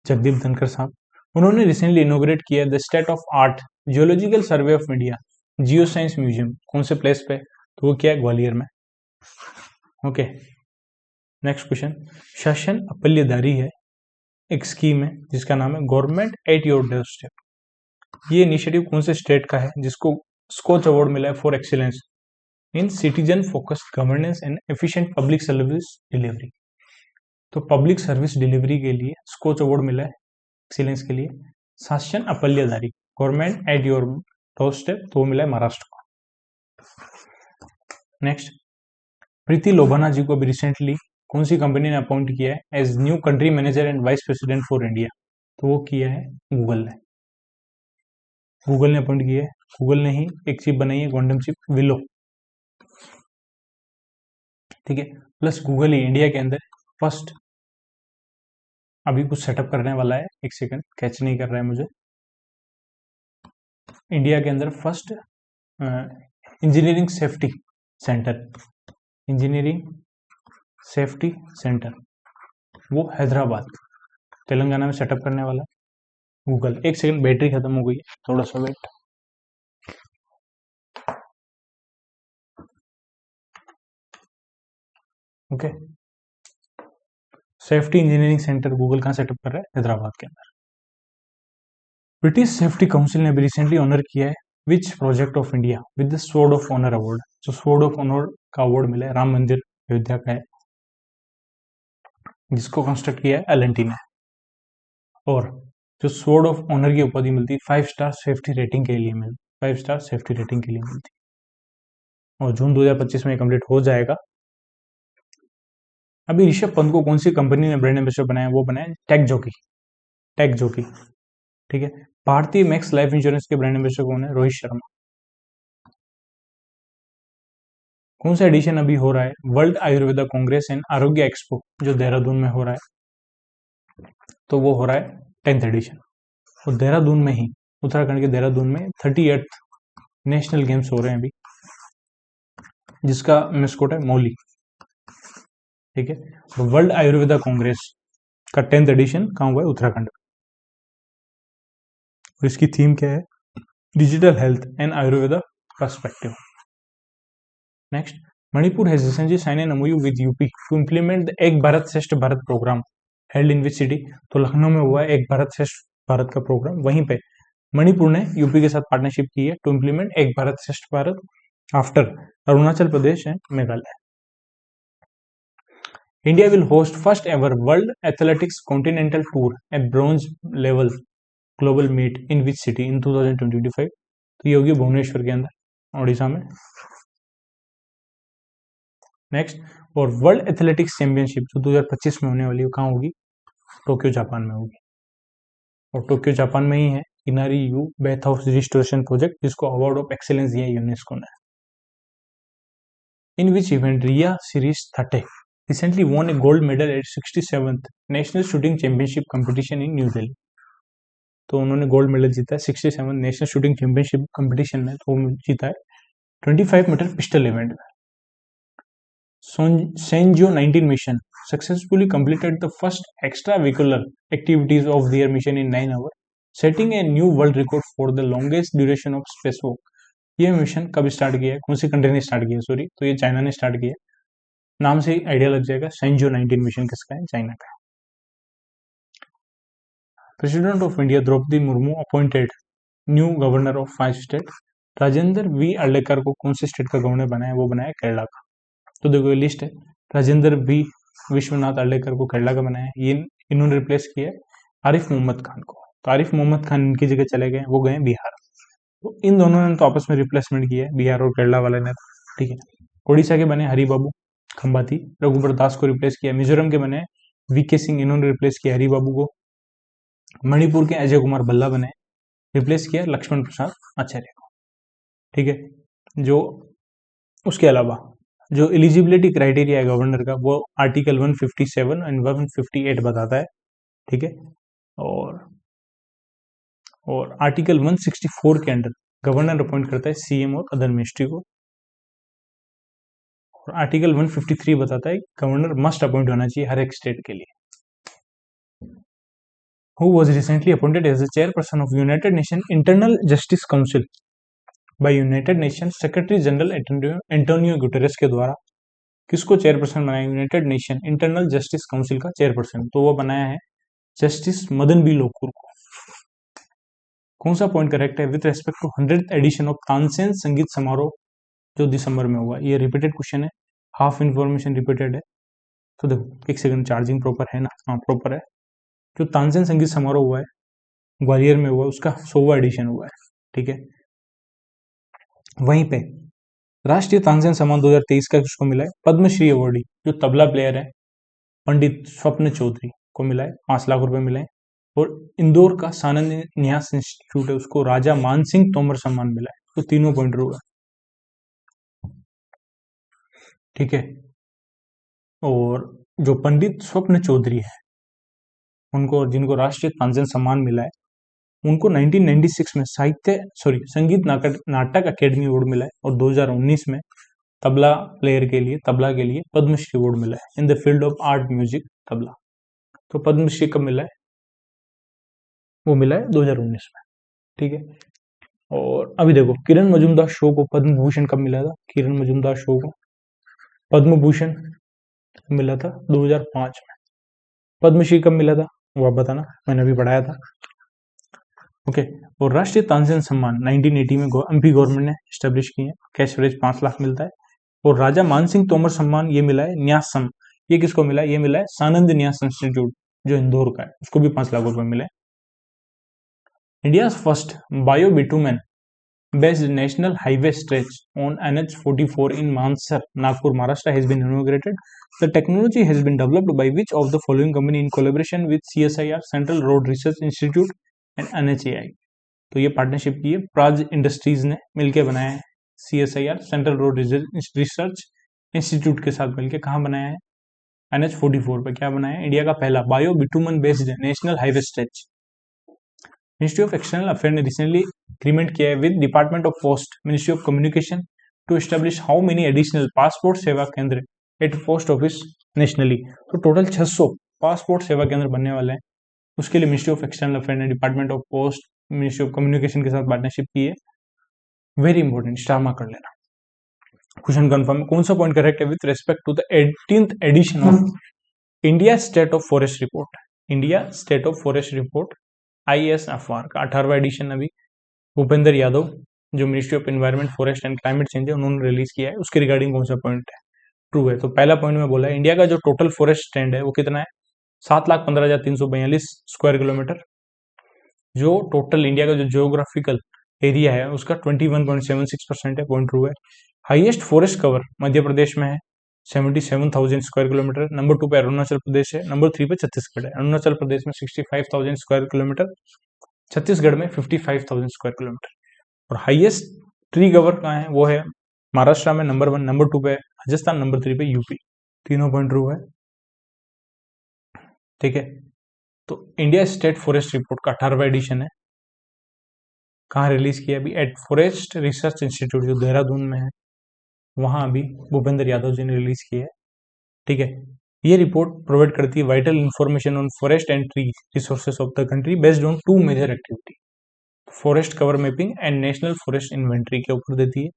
जगदीप धनखड़ साहब, उन्होंने रिसेंटली इनोग्रेट किया the state of art geological survey of India geo science museum. कौन से प्लेस पे? तो वो क्या है, ग्वालियर में। Okay, next question. शासन अपल्यदारी है एक स्कीम है जिसका नाम है government at your door step. ये इनिशिएटिव कौन से स्टेट का है जिसको स्कोच अवार्ड मिला है for excellence in citizen focused governance and efficient public service delivery. तो पब्लिक सर्विस डिलीवरी के लिए स्कोच अवार्ड मिला है एक्सीलेंस के लिए Shasan Aplya Dari, government at your doorstep, तो वो मिला है महाराष्ट्र को। नेक्स्ट, प्रीति लोभाना जी को अभी रिसेंटली कौन सी कंपनी ने अपॉइंट किया है as new country manager and vice president for India? तो वो किया है गूगल ने। गूगल ने अपॉइंट किया है। गूगल ने ही एक चिप बनाई है, क्वांटम चिप विलो, ठीक है। प्लस गूगल ही इंडिया के अंदर फर्स्ट, अभी कुछ सेटअप करने वाला है, एक सेकंड कैच नहीं कर रहा है मुझे, इंडिया के अंदर first engineering safety centre, engineering safety centre, वो हैदराबाद तेलंगाना में सेटअप करने वाला है गूगल। एक सेकंड, बैटरी खत्म हो गई है, थोड़ा सा wait. Okay, safety engineering centre Google कहाँ सेटअप कर रहा है? हैदराबाद के अंदर। ब्रिटिश सेफ्टी काउंसिल ने भी रिसेंटली ऑनर किया है which project of India with the sword of honour award. जो स्वॉर्ड ऑफ ऑनर का अवार्ड मिला है राम मंदिर अयोध्या का है, जिसको कंस्ट्रक्ट किया है एल&टी ने। और जो स्वॉर्ड ऑफ ऑनर की उपाधि मिलती है 5 स्टार सेफ्टी रेटिंग के लिए मिलती, 5 स्टार सेफ्टी रेटिंग के लिए मिलती है। और जून 2025 में कंप्लीट हो जाएगा। अभी ऋषभ पंत को कौन सी कंपनी ने ब्रांड एम्बेसडर बनाया? वो बनाया टेक जॉकी, टेक जॉकी, ठीक है। भारतीय मैक्स लाइफ इंश्योरेंस के ब्रांड एम्बेसडर कौन है? रोहित शर्मा। कौन सा एडिशन अभी हो रहा है? वर्ल्ड आयुर्वेदा कांग्रेस एंड आरोग्य एक्सपो, जो देहरादून में हो रहा है, तो वो हो रहा है 10th एडिशन। और देहरादून में ही, उत्तराखंड के देहरादून में 38th नेशनल गेम्स हो रहे हैं अभी, जिसका मेस्कोट है मौली, ठीक है। वर्ल्ड आयुर्वेदा कांग्रेस का 10th एडिशन कहाँ हुआ है? उत्तराखंड। और इसकी थीम क्या है? Digital health and Ayurveda perspective. Next, Manipur has recently sign an MOU with UP to implement the Ek Bharat Shreshtha Bharat programme held in which city. तो लखनऊ में हुआ है एक भारत श्रेष्ठ भारत का प्रोग्राम, वहीं पे मणिपुर ने यूपी के साथ पार्टनरशिप की है टू इम्प्लीमेंट एक Bharat Shreshtha Bharat after Arunachal Pradesh and Meghalaya. India will host first ever World Athletics Continental Tour, a bronze level global meet in which city in 2025? तो ये होगी भुवनेश्वर के अंदर, ओडिशा में। नेक्स्ट, और वर्ल्ड एथलेटिक्स चैंपियनशिप जो 2025 में होने वाली है, कहाँ होगी? टोक्यो जापान में होगी। और टोक्यो जापान में ही है Inari Yu bath house restoration project, जिसको अवार्ड ऑफ एक्सेलेंस दिया यूनेस्को ने। In which event Riya Shirish Thatte recently won a gold medal at 67th national shooting championship competition in new Delhi. तो उन्होंने गोल्ड मेडल जीता है 67 नेशनल शूटिंग चैंपियनशिप कंपटीशन में, तो वो जीता है 25 मीटर पिस्टल इवेंट में। Shenzhou 19 mission successfully completed the first extra vehicular activities of their mission in 9 hour, setting a new world record for the longest duration of space walk. ये mission कब start किया है? कौन सी country ने start किया? Sorry, तो ये चाइना ने स्टार्ट किया। नाम से ही आइडिया लग जाएगा, सेंजो 19 मिशन किसका है? चाइना का। President of India Droupadi Murmu appointed new governor of 5 state. Rajendra V Arlekar को कौन से स्टेट का गवर्नर बनाया? वो बनाया केरला का। तो देखो ये लिस्ट है, राजेंद्र वी विश्वनाथ अर्लेकर को केरला का बनाया। ये इन्होंने रिप्लेस किया आरिफ मोहम्मद खान को। तो आरिफ मोहम्मद खान इनकी जगह चले गए, वो गए बिहार। तो इन दोनों ने तो आपस में रिप्लेसमेंट किया है, बिहार और केरला वाले ने, ठीक है। ओडिशा के बने हरिबाबू खंबाती, रघुबर दास को रिप्लेस किया। मिजोरम के बने वीके सिंह, इन्होंने रिप्लेस किया हरिबाबू को। मणिपुर के अजय कुमार भल्ला बने, रिप्लेस किया लक्ष्मण प्रसाद आचार्य को, ठीक है। जो उसके अलावा जो एलिजिबिलिटी क्राइटेरिया है गवर्नर का वो आर्टिकल 157 एंड 158 बताता है, ठीक है। और आर्टिकल 164 के अंडर गवर्नर अपॉइंट करता है सीएम और अदर मिनिस्ट्री को। और आर्टिकल 153 बताता है गवर्नर मस्ट अपॉइंट होना चाहिए हर एक स्टेट के लिए। Who was recently appointed as the chairperson of United Nations Internal Justice Council by United Nations Secretary General Antonio Guterres के द्वारा किसको चेयरपर्सन बनाया United nation internal justice council का चेयरपर्सन? तो वो बनाया है जस्टिस मदन बी लोकुर को। कौन सा पॉइंट करेक्ट है? With respect to 100th edition of Tansen Sangeet Samaroh जो दिसंबर में हुआ। ये रिपीटेड क्वेश्चन है, हाफ इंफॉर्मेशन रिपीटेड है। तो देखो एक सेकंड, चार्जिंग प्रॉपर है ना? हाँ प्रॉपर है। जो तानसेन संगीत समारोह हुआ है ग्वालियर में हुआ, उसका 100वां एडिशन हुआ है, ठीक है। वहीं पे राष्ट्रीय तानसेन सम्मान 2023 का किसको मिला है? पद्मश्री अवार्डी जो तबला प्लेयर है पंडित स्वप्न चौधरी को मिला है, 5 लाख रुपए मिले हैं। और इंदौर का सानंद न्यास इंस्टीट्यूट है उसको राजा मानसिंह तोमर सम्मान मिला है। तो तीनों पॉइंटर हुआ, ठीक है। और जो पंडित स्वप्न चौधरी है उनको, जिनको राष्ट्रीय तानसेन सम्मान मिला है, उनको 1996 में संगीत नाटक अकेडमी अवार्ड मिला है। और 2019 में तबला के लिए पद्मश्री अवार्ड मिला है in the field of art music tabla. तो पद्मश्री कब मिला है? वो मिला है 2019 में, ठीक है। और अभी देखो किरण मजूमदार शो को पद्म भूषण कब मिला था? किरण मजूमदार शो को पद्म भूषण मिला था 2005 में। पद्मश्री कब मिला था वो आप बताना, मैंने अभी पढ़ाया था, ओके। और राष्ट्रीय तानसेन सम्मान 1980 में एमपी गवर्नमेंट ने स्टेब्लिश किए हैं, कैश प्राइज 5 लाख मिलता है। और राजा मानसिंह तोमर सम्मान ये मिला है न्यासम, ये किसको मिला है? ये मिला है सानंद न्यास इंस्टीट्यूट जो इंदौर का है, उसको भी 5 लाख रुपए मिले। India first bio bitumen based national highway stretch on NH44 in Mansar, Nagpur, Maharashtra has been inaugurated. The technology has been developed by which of the following company in collaboration with CSIR, Central Road Research Institute and NHAI? तो ये partnership की है Praj industries ने मिलकर बनाया है। CSIR central road research institute के साथ मिलकर कहाँ बनाया है? NH44 पे क्या बनाया है? इंडिया का पहला bio bitumen based national highway stretch. Ministry of external affair ने रिसेंटली एग्रीमेंट किया है with department of post, ministry of communication to establish how many additional passport Seva Kendra at post office nationally. तो टोटल 600 पासपोर्ट सेवा केंद्र बनने वाले हैं। उसके लिए ministry of external affair ने department of post, ministry of communication के साथ पार्टनरशिप की है। वेरी इंपॉर्टेंट, स्टार मार्क कर लेना। Question confirm. कौन सा पॉइंट करेक्ट है? With respect to the 18th edition of India state of forest report, India state of forest report ISFR का 18वां एडिशन अभी भूपेंद्र यादव जो ministry of environment, forest and climate change है उन्होंने रिलीज किया है। उसके रिगार्डिंग कौन सा पॉइंट है? ट्रू है। तो पहला पॉइंट में बोला है इंडिया का जो टोटल फॉरेस्ट स्टैंड है वो कितना है? 7,15,342 स्क्वायर किलोमीटर। जो टोटल इंडिया का जो जियोग्राफिकल एरिया है उसका 21.76% है, पॉइंट ट्रू है। Highest forest cover Madhya Pradesh में है 77,000 स्क्वायर किलोमीटर। नंबर 2 पे अरुणाचल प्रदेश है, नंबर 3 पे छत्तीसगढ़ है। अरुणाचल प्रदेश में 65,000 स्क्वायर किलोमीटर, छत्तीसगढ़ में 55,000 स्क्वायर किलोमीटर। और हाईएस्ट ट्री कवर कहाँ है? वो है महाराष्ट्र में नंबर 1, नंबर 2 पे राजस्थान, नंबर 3 पे यूपी। तीनों पॉइंट ट्रू है, ठीक है। तो इंडिया स्टेट फॉरेस्ट रिपोर्ट का 18वां एडिशन है, कहाँ रिलीज किया? अभी एट फॉरेस्ट रिसर्च इंस्टीट्यूट जो देहरादून में है, वहां अभी भूपेंद्र यादव जी ने रिलीज किया है, ठीक है। ये रिपोर्ट प्रोवाइड करती है vital information on forest and tree resources of the country based on 2 major activity, forest cover mapping and national forest inventory के ऊपर देती है,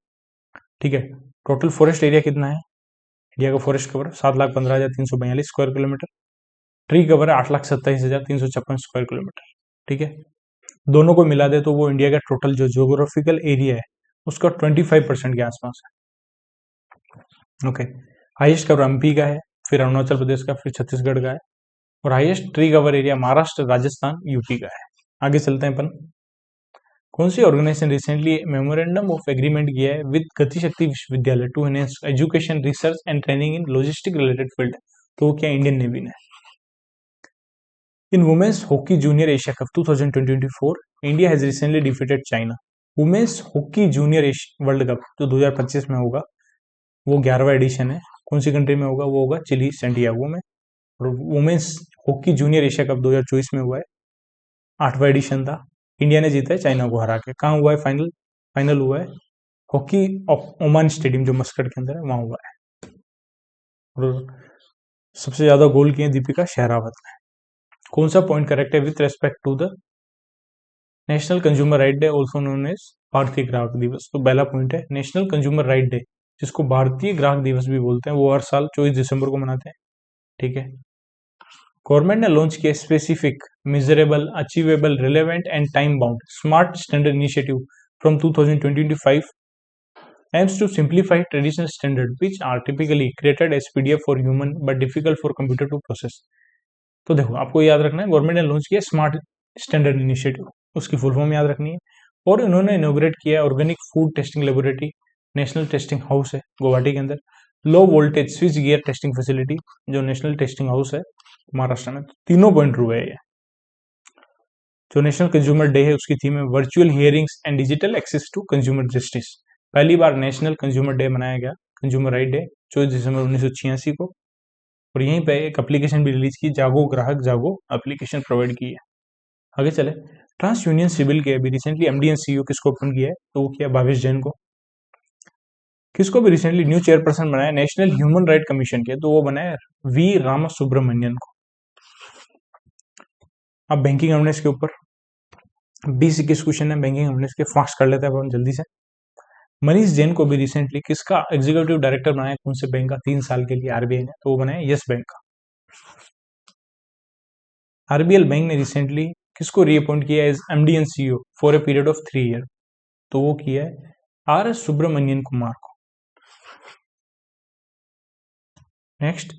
ठीक है। टोटल फॉरेस्ट एरिया कितना है इंडिया का? Forest cover 7,15,342 square kilometre, tree cover है 8,27,356 स्क्वायर किलोमीटर, ठीक है। दोनों को मिला दे तो वो इंडिया का टोटल जो जियोग्राफिकल एरिया है उसका 25% के आसपास है, ओके। हाईएस्ट कवर एमपी का है, फिर अरुणाचल प्रदेश का, फिर छत्तीसगढ़ का है। और highest tree cover area Maharashtra, Rajasthan, UP का है। आगे चलते हैं अपन। कौन सी organization recently memorandum of agreement किया है with Gati Shakti Vishwavidyalaya to enhance education, research and training in logistic related field? तो वो क्या? इंडियन नेवी ने। In women's hockey junior Asia cup 2024 India has recently defeated China. Women's hockey junior world cup जो 2025 में होगा वो 11वां एडिशन है। कौन सी कंट्री में होगा? वो होगा चिली सेंटियागो में। और women's hockey junior Asia cup 2024 में हुआ है, 8वां एडिशन था। इंडिया ने जीता है चाइना को हरा के। कहाँ हुआ है फाइनल? फाइनल हुआ है हॉकी ओमान स्टेडियम जो मस्कट के अंदर है, वहां हुआ है। और सबसे ज्यादा गोल किए दीपिका शेरावत ने। कौन सा पॉइंट करेक्ट है with respect to the national consumer right day also known as Bharatiya Grahak दिवस? तो पहला पॉइंट है नेशनल कंज्यूमर राइट डे, जिसको भारतीय ग्राहक दिवस भी बोलते हैं, वो हर साल 24 दिसंबर को मनाते हैं। ठीक है। गवर्नमेंट ने लॉन्च किया specific, measurable, achievable, relevant and time bound smart standard initiative from 2025 aims to simplify traditional standards which are typically created as PDF for human but difficult for computer to process। तो देखो, आपको याद रखना है government ने launch किया smart standard initiative, उसकी full form याद रखनी है। और इन्होंने इनोग्रेट किया organic food testing laboratory, national testing house है गुवाहाटी के अंदर। Low voltage switch gear testing facility, जो नेशनल टेस्टिंग हाउस है महाराष्ट्र में। तीनों पॉइंट हुए हैं। जो नेशनल कंज्यूमर डे है उसकी थीम है virtual hearings and digital access to consumer justice. पहली बार नेशनल कंज्यूमर डे मनाया गया, कंज्यूमर राइट डे, 24 दिसंबर 1986 को। और यहीं पे एक एप्लीकेशन भी रिलीज की, जागो ग्राहक जागो एप्लीकेशन प्रोवाइड की है। आगे चले, ट्रांस यूनियन सिविल के अभी रिसेंटली एमडी एंड सीईओ किसको ओपन किया है? तो वो किया भावेश जैन को। किसको भी रिसेंटली न्यू चेयरपर्सन बनाया नेशनल ह्यूमन राइट कमीशन के? तो वो बनाया वी रामा सुब्रमण्यन को। अब बैंकिंग अवेयरनेस के ऊपर 20-21 क्वेश्चन है बैंकिंग अवेयरनेस के, फास्ट कर लेते हैं अब हम जल्दी से। मनीष जैन को भी रिसेंटली किसका एग्जीक्यूटिव डायरेक्टर बनाया? कौन से बैंक का? 3 साल के लिए आरबीआई ने, तो वो बनाया यस बैंक का। आरबीएल बैंक ने रिसेंटली किसको रीअपॉइंट किया as MD and CEO for a period of 3 year? तो वो किया है आर एस सुब्रमण्यन कुमार को। नेक्स्ट,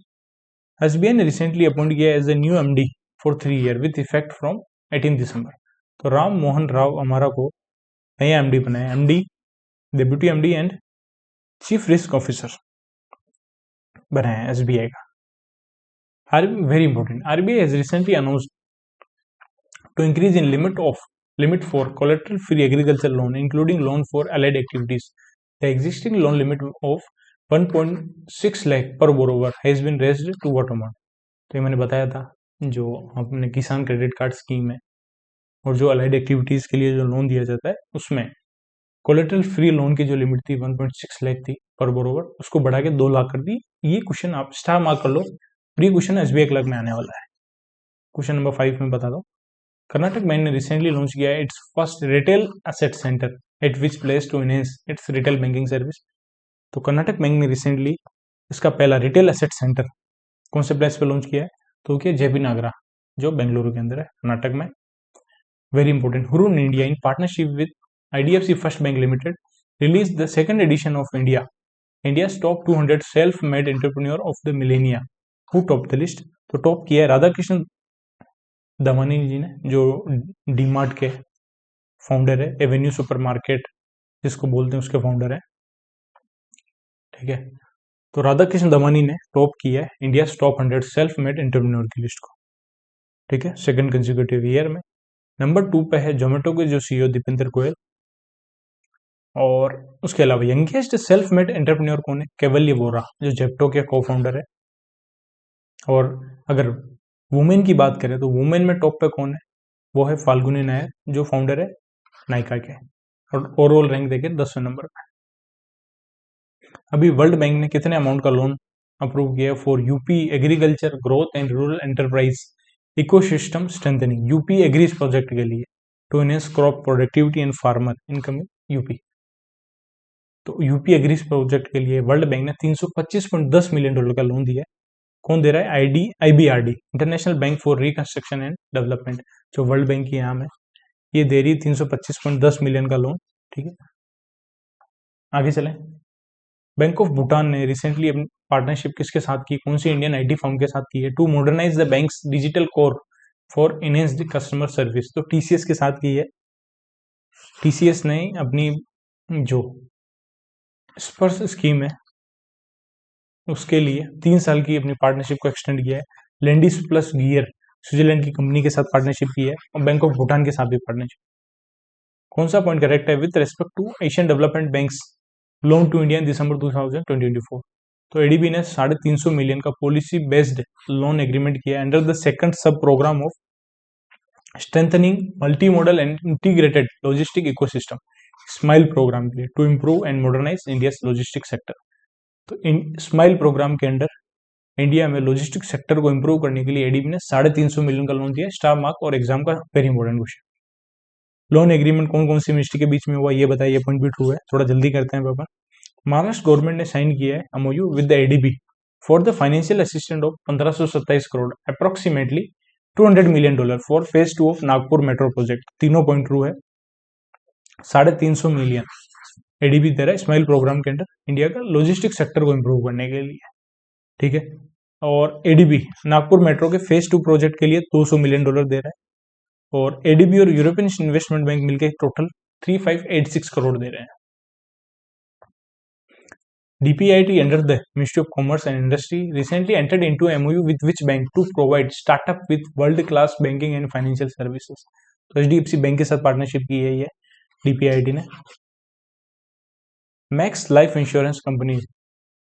एसबीआई ने रिसेंटली अपॉइंट किया as a new MD for 3 year with effect from 18 December. तो राम मोहन राव अमारा को नया एमडी बनाया, MD, deputy MD and chief risk officer बनाया एसबीआई का। Very important, RBI has recently announced to increase in limit for collateral free agriculture loan including loan for allied activities. The existing loan limit of 1.6 lakh per borrower has been raised to what amount? तो ये मैंने बताया था, जो अपने किसान credit card scheme है और जो अलाइड एक्टिविटीज के लिए जो लोन दिया जाता है उसमें कोलेटरल फ्री लोन की जो लिमिट थी 1.6 लाख थी पर बोरोवर, उसको बढ़ा के 2 लाख कर दी। ये क्वेश्चन आप स्टार मार्क कर लो, प्री क्वेश्चन एसबीआई क्लर्क में आने वाला है। क्वेश्चन नंबर 5 में बता दो, कर्नाटक बैंक ने रिसेंटली लॉन्च किया its first retail asset centre at which place to enhance its retail banking service. तो कर्नाटक बैंक ने रिसेंटली इसका पहला रिटेल एसेट सेंटर कौन से प्लेस पे लॉन्च किया है? तो क्या जेपी नागरा, जो बेंगलुरु के अंदर है कर्नाटक में। Very important, Hurun India in partnership with IDFC first bank limited release the second edition of India's top 200 self made entrepreneur of the millennia. Who top the list? तो टॉप किया है राधाकृष्ण दमानी जी ने, जो डीमार्ट के फाउंडर है, एवेन्यू सुपरमार्केट जिसको बोलते हैं उसके फाउंडर है। ठीक है, तो राधाकृष्ण दमानी ने टॉप किया है India top 100 self made entrepreneur की लिस्ट को। ठीक है, सेकंड कंसेक्यूटिव ईयर में। नंबर 2 पे है जोमेटो के जो सीईओ दीपेंद्र गोयल। और उसके अलावा यंगेस्ट सेल्फ मेड एंटरप्रेन्योर कौन है? कैवल्य वोरा, जो जेप्टो के को फाउंडर है। और अगर वुमेन की बात करें तो वुमेन में टॉप पे कौन है? वो है फाल्गुनी नायर, जो फाउंडर है नायका के। और ओवरऑल रैंक देखे 10वें नंबर पे। अभी वर्ल्ड बैंक ने कितने अमाउंट का लोन अप्रूव किया for UP agriculture growth and rural enterprise ecosystem strengthening, UP agrees project के लिए, to enhance crop productivity and farmer income in UP. तो यूपी एग्रीज प्रोजेक्ट के लिए वर्ल्ड बैंक ने $325.10 मिलियन का लोन दिया है। कौन दे रहा है? IBRD, international bank for reconstruction and development, जो वर्ल्ड बैंक की नाम है, ये दे रही है 325.10 मिलियन का लोन। ठीक है, आगे चलें। बैंक ऑफ भूटान ने रिसेंटली अपनी पार्टनरशिप किसके साथ की? कौन सी इंडियन आईटी फर्म के साथ की है? To modernise the bank's digital core for enhanced customer service. तो टीसीएस के साथ की है। टीसीएस ने अपनी जो स्पर्श स्कीम है उसके लिए 3 साल की अपनी पार्टनरशिप को एक्सटेंड किया है। लैंडिस प्लस गियर स्विट्जरलैंड की कंपनी के साथ पार्टनरशिप की है और बैंक ऑफ भूटान के साथ भी पार्टनरशिप। कौन सा पॉइंट करेक्ट है with respect to Asian development bank's loan to India in December 2024। तो एडीबी ने 350 मिलियन का पॉलिसी बेस्ड लोन एग्रीमेंट किया under the second sub program of strengthening multi modal and integrated logistic ecosystem, smile program के लिए, to improve and modernize India logistic sector. तो इन smile program के under India में logistic sector को improve करने के लिए एडीबी ने 350 मिलियन का लोन दिया। स्टार मार्क और एग्जाम का very important question. Loan agreement कौन कौन सी मिनिस्ट्री के बीच में हुआ ये बताइए, पॉइंट भी ट्रू है, थोड़ा जल्दी करते हैं पेपर। महाराष्ट्र गवर्नमेंट ने साइन किया है MOU with the ADB for the financial assistant of 1527 crore approximately $200 million for phase 2 of Nagpur metro project. तीनों पॉइंट ट्रू है। 350 मिलियन एडीबी दे रहा है स्माइल प्रोग्राम के अंदर इंडिया का लॉजिस्टिक सेक्टर को इंप्रूव करने के लिए, ठीक है। और एडीबी नागपुर मेट्रो के फेज 2 प्रोजेक्ट के लिए $200 मिलियन दे रहा है, और एडीबी और यूरोपियन इन्वेस्टमेंट बैंक मिलकर टोटल 3586 करोड़ दे रहे हैं। DPIIT under the Ministry of Commerce and Industry recently entered into MOU with which bank to provide startup with world-class banking and financial services? तो HDFC बैंक के साथ partnership की है ये DPIIT ने। Max Life Insurance Company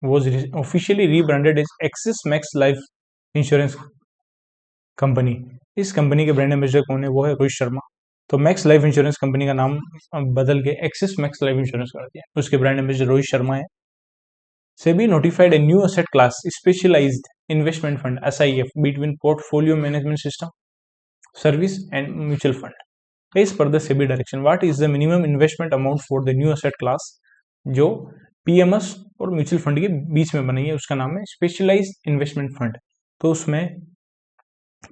was officially rebranded as Axis Max Life Insurance Company। इस company के brand ambassador कौन है? वो है रोहित शर्मा। तो मैक्स लाइफ इंश्योरेंस कंपनी का नाम बदल के एक्सिस मैक्स लाइफ इंश्योरेंस कर दिया, उसके ब्रांड एम्बेसडर रोहित शर्मा है। SEBI notified a new asset class, specialized investment fund (SIF) between portfolio management system service and mutual fund. As per the SEBI direction, what is the minimum investment amount for the new asset class जो PMS और mutual fund के बीच में बनी है? उसका नाम है specialised investment fund. तो उसमें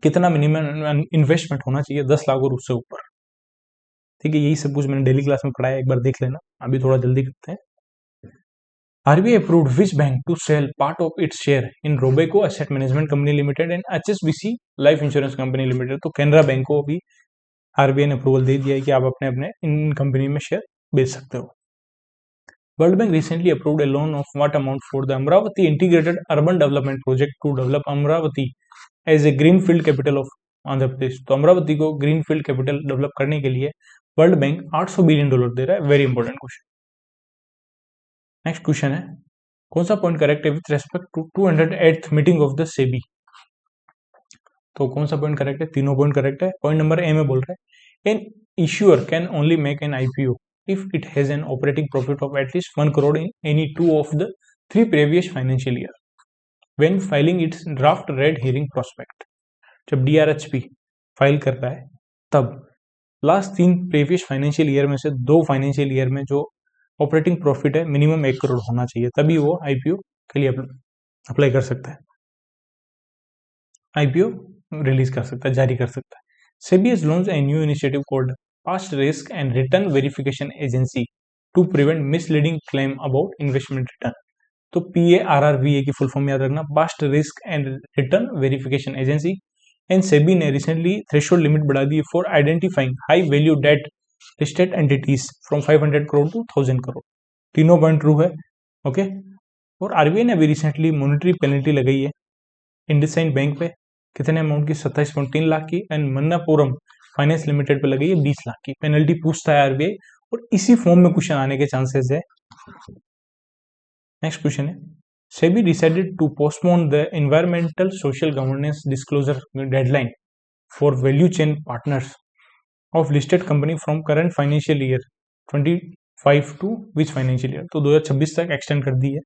कितना मिनिमम इन्वेस्टमेंट होना चाहिए? 10 लाख और उससे ऊपर, ठीक है। यही सब कुछ मैंने डेली क्लास में पढ़ाया, एक बार देख लेना। अभी थोड़ा जल्दी करते हैं। RBI approved which bank to sell part of its share in Robeco Asset Management Company Limited and HSBC Life Insurance Company Limited? तो कैनरा बैंक को भी RBI ने अप्रूवल दे दिया है कि आप अपने अपने इन कंपनी में शेयर बेच सकते हो। World Bank recently approved a loan of what amount for the Amravati Integrated Urban Development Project to develop Amravati as a greenfield capital of Andhra Pradesh. तो अमरावती को ग्रीनफील्ड कैपिटल डेवलप करने के लिए वर्ल्ड बैंक $800 बिलियन दे रहा है। Very important question. Next question है, कौन सा पॉइंट करेक्ट है with respect to 208th meeting of the SEBI? तो कौन सा पॉइंट करेक्ट है? तीनों पॉइंट करेक्ट है। पॉइंट नंबर ए में बोल रहा है, an issuer can only make an IPO if it has an operating profit of at least 1 crore in any 2 of the 3 previous financial year when filing its draft red herring prospect. जब DRHP file कर रहा है तब last 3 previous financial year में से 2 financial year में जो operating profit है मिनिमम 1 करोड़ होना चाहिए, तभी वो IPO के लिए अप्लाई कर सकता है, IPO रिलीज कर सकता है, जारी कर सकता है। SEBI has launched a new initiative called Past Risk and Return Verification Agency to prevent misleading claim about investment return। तो PARRVA की फुल फॉर्म याद रखना, Past Risk and Return Verification Agency। And SEBI ने recently threshold limit बढ़ा दी for identifying high value debt listed entities from 500 crore to 1000 crore. तीनों point true है, okay. और RBI ने अभी रिसेंटली मॉनेटरी पेनल्टी लगाई है इंडसइंड बैंक पे, कितने अमाउंट की? 27.3 लाख की। एंड मन्नापुरम फाइनेंस लिमिटेड पे लगी है 20 लाख की पेनल्टी पूछता है RBI, और इसी फॉर्म में क्वेश्चन आने के चांसेस है। नेक्स्ट क्वेश्चन है, SEBI decided to postpone the environmental social governance disclosure deadline for value chain partners of listed company from current financial year 25 to which financial year? तो 2026 तक extend कर दी है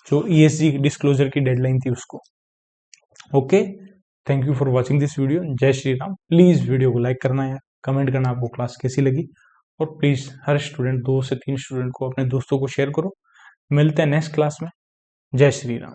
जो ESG डिस्क्लोजर की deadline थी उसको, okay. Thank you for watching this video. जय Shri Ram. Please video को लाइक करना है, कमेंट करना आपको क्लास कैसी लगी, और प्लीज हर स्टूडेंट 2 से 3 स्टूडेंट को अपने दोस्तों को शेयर करो। मिलते हैं नेक्स्ट क्लास में। जय श्री राम।